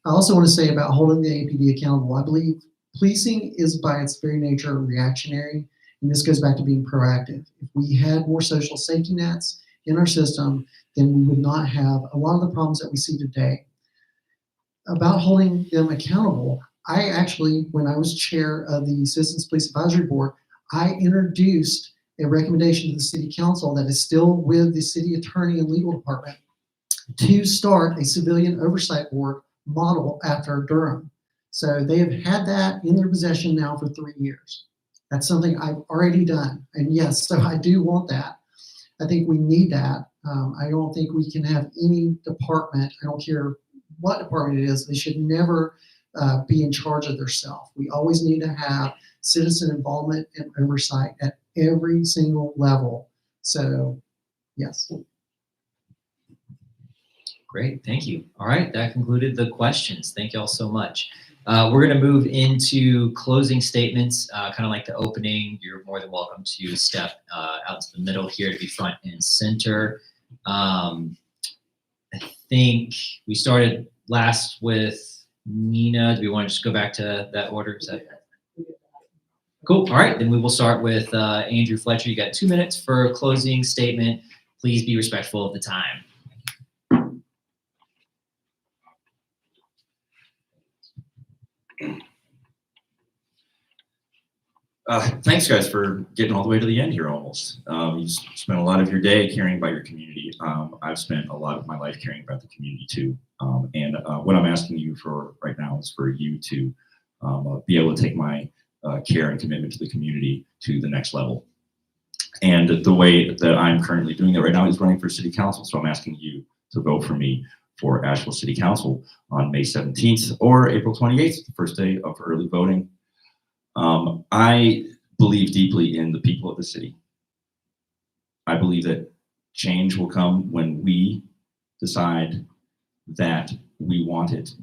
I also want to say about holding the APD accountable. I believe policing is by its very nature reactionary, and this goes back to being proactive. If we had more social safety nets in our system, then we would not have a lot of the problems that we see today. About holding them accountable, I actually, when I was chair of the Citizens Police Advisory Board, I introduced a recommendation to the city council that is still with the city attorney and legal department to start a civilian oversight board model after Durham. So they have had that in their possession now for 3 years. That's something I've already done. And yes, so I do want that. I think we need that. I don't think we can have any department, I don't care what department it is, they should never be in charge of themselves. We always need to have citizen involvement and oversight at every single level. So, yes. Great, thank you. All right, that concluded the questions. Thank you all so much. We're going to move into closing statements, kind of like the opening. You're more than welcome to step out to the middle here to be front and center. I think we started last with Nina. Do we want to just go back to that order? Is that cool? All right, then we will start with Andrew Fletcher. You got 2 minutes for a closing statement. Please be respectful of the time. Thanks, guys, for getting all the way to the end here almost. You spent a lot of your day caring about your community. I've spent a lot of my life caring about the community too. And what I'm asking you for right now is for you to be able to take my care and commitment to the community to the next level. And the way that I'm currently doing that right now is running for city council. So I'm asking you to vote for me for Asheville City Council on May 17th or April 28th, the first day of early voting. I believe deeply in the people of the city. I believe that change will come when we decide that we want it.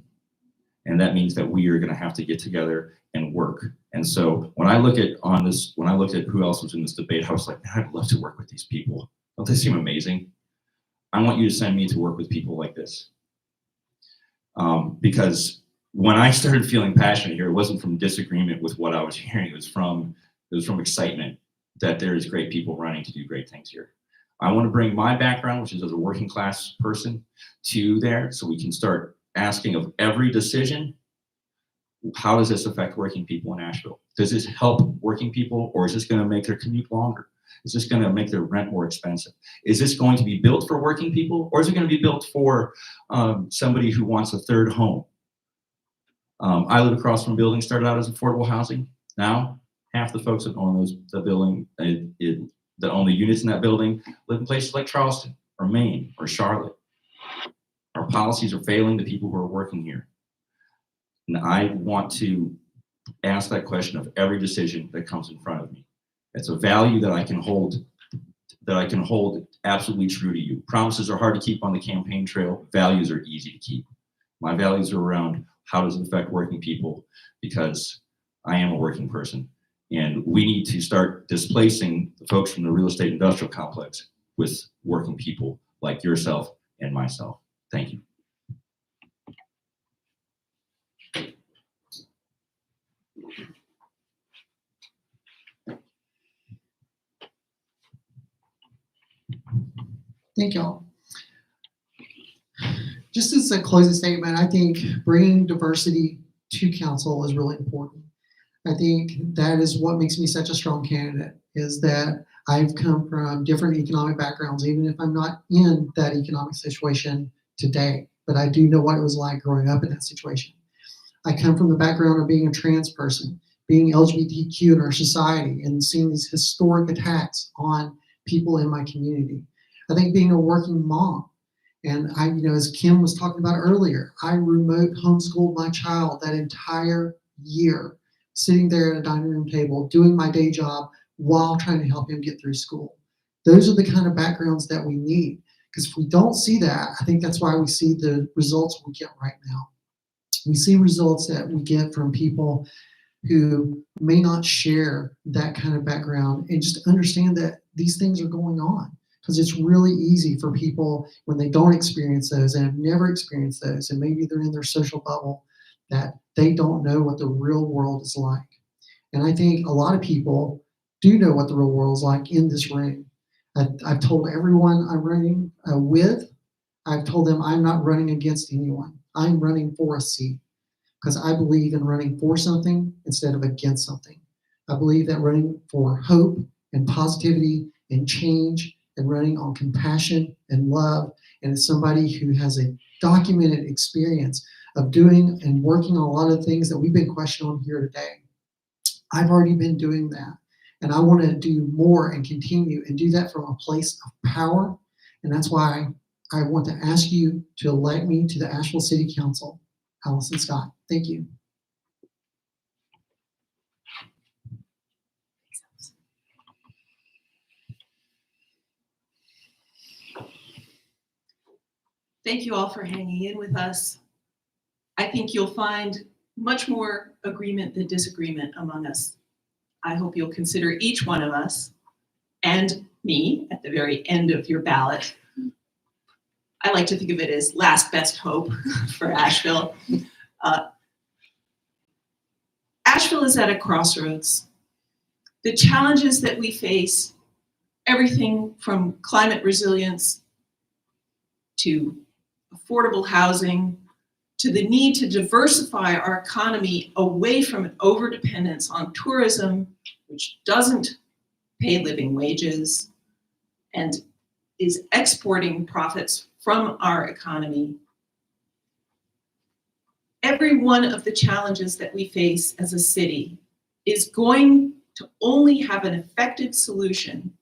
And that means that we are going to have to get together and work. And so when I look at when I looked at who else was in this debate, I was like, man, I'd love to work with these people. Don't they seem amazing? I want you to send me to work with people like this. Because when I started feeling passionate here, it wasn't from disagreement with what I was hearing. It was from excitement that there is great people running to do great things here. I want to bring my background, which is as a working class person, to there so we can start asking of every decision, how does this affect working people in Asheville? Does this help working people, or is this going to make their commute longer? Is this going to make their rent more expensive? Is this going to be built for working people, or is it going to be built for somebody who wants a third home? I live across from a building, started out as affordable housing. Now, half the folks that own the building, that own the units in that building, live in places like Charleston or Maine or Charlotte. Our policies are failing the people who are working here. And I want to ask that question of every decision that comes in front of me. It's a value that I can hold absolutely true to you. Promises are hard to keep on the campaign trail. Values are easy to keep. My values are around how does it affect working people, because I am a working person And we need to start displacing the folks from the real estate industrial complex with working people like yourself and myself. Thank you. Thank y'all. Just as a closing statement, I think bringing diversity to council is really important. I think that is what makes me such a strong candidate, is that I've come from different economic backgrounds, even if I'm not in that economic situation today, but I do know what it was like growing up in that situation. I come from the background of being a trans person, being LGBTQ in our society, and seeing these historic attacks on people in my community. I think being a working mom, and I, as Kim was talking about earlier, I remote homeschooled my child that entire year, sitting there at a dining room table, doing my day job while trying to help him get through school. Those are the kind of backgrounds that we need, because if we don't see that, I think that's why we see the results we get right now. We see results that we get from people who may not share that kind of background and just understand that these things are going on. Because it's really easy for people when they don't experience those and have never experienced those, and maybe they're in their social bubble, that they don't know what the real world is like. And I think a lot of people do know what the real world is like in this room. I've told everyone I'm running with, I've told them I'm not running against anyone. I'm running for a seat, because I believe in running for something instead of against something. I believe that running for hope and positivity and change and running on compassion and love, and as somebody who has a documented experience of doing and working on a lot of things that we've been questioning on here today. I've already been doing that, and I want to do more and continue and do that from a place of power. And that's why I want to ask you to elect me to the Asheville City Council. Allison Scott. Thank you. Thank you all for hanging in with us. I think you'll find much more agreement than disagreement among us. I hope you'll consider each one of us and me at the very end of your ballot. I like to think of it as last best hope for Asheville. Asheville is at a crossroads. The challenges that we face, everything from climate resilience to affordable housing, to the need to diversify our economy away from an overdependence on tourism, which doesn't pay living wages and is exporting profits from our economy. Every one of the challenges that we face as a city is going to only have an effective solution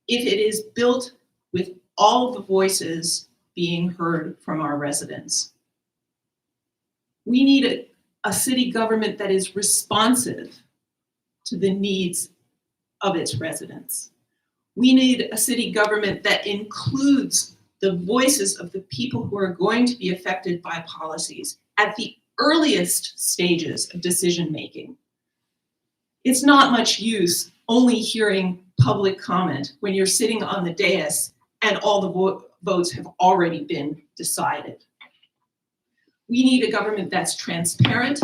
if it is built with all the voices being heard from our residents. We need a city government that is responsive to the needs of its residents. We need a city government that includes the voices of the people who are going to be affected by policies at the earliest stages of decision making. It's not much use only hearing public comment when you're sitting on the dais and all the votes have already been decided. We need a government that's transparent,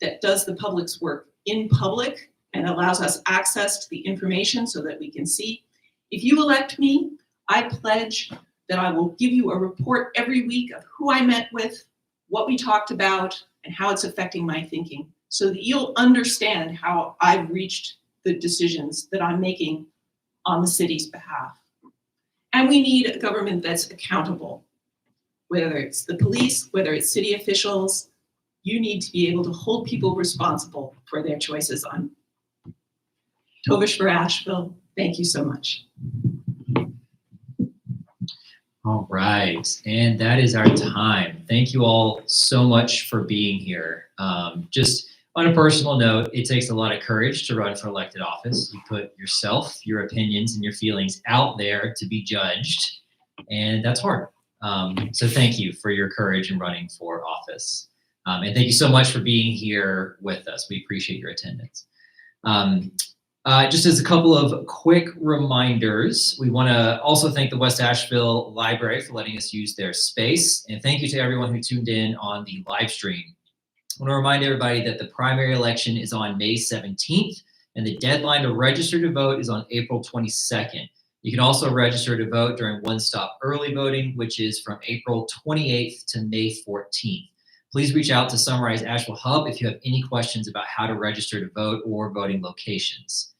that does the public's work in public and allows us access to the information so that we can see. If you elect me, I pledge that I will give you a report every week of who I met with, what we talked about, and how it's affecting my thinking, so that you'll understand how I've reached the decisions that I'm making on the city's behalf. And we need a government that's accountable. Whether it's the police, whether it's city officials, you need to be able to hold people responsible for their choices on Tovish for Asheville. Thank you so much. All right, and that is our time. Thank you all so much for being here. Just on a personal note, it takes a lot of courage to run for elected office. You put yourself, your opinions, and your feelings out there to be judged, and that's hard. So thank you for your courage in running for office. And thank you so much for being here with us. We appreciate your attendance. Just as a couple of quick reminders, we want to also thank the West Asheville Library for letting us use their space. And thank you to everyone who tuned in on the live stream. I want to remind everybody that the primary election is on May 17th, and the deadline to register to vote is on April 22nd. You can also register to vote during one-stop early voting, which is from April 28th to May 14th. Please reach out to Sunrise Asheville Hub if you have any questions about how to register to vote or voting locations.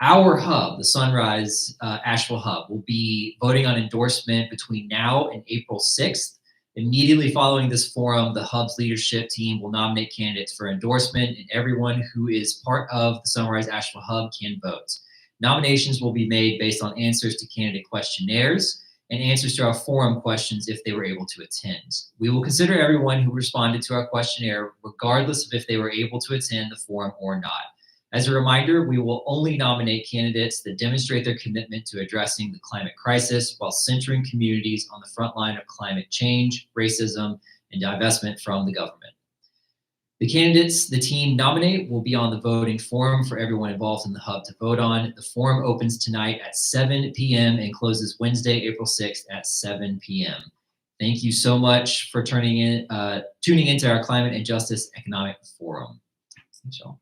Our hub, the Sunrise Asheville Hub, will be voting on endorsement between now and April 6th. Immediately following this forum, the Hub's leadership team will nominate candidates for endorsement, and everyone who is part of the Sunrise Asheville Hub can vote. Nominations will be made based on answers to candidate questionnaires and answers to our forum questions if they were able to attend. We will consider everyone who responded to our questionnaire, regardless of if they were able to attend the forum or not. As a reminder, we will only nominate candidates that demonstrate their commitment to addressing the climate crisis while centering communities on the front line of climate change, racism, and divestment from the government. The candidates the team nominate will be on the voting forum for everyone involved in the hub to vote on. The forum opens tonight at 7 p.m. and closes Wednesday, April 6th at 7 p.m. Thank you so much for tuning into our Climate and Justice Economic Forum. Thanks, y'all.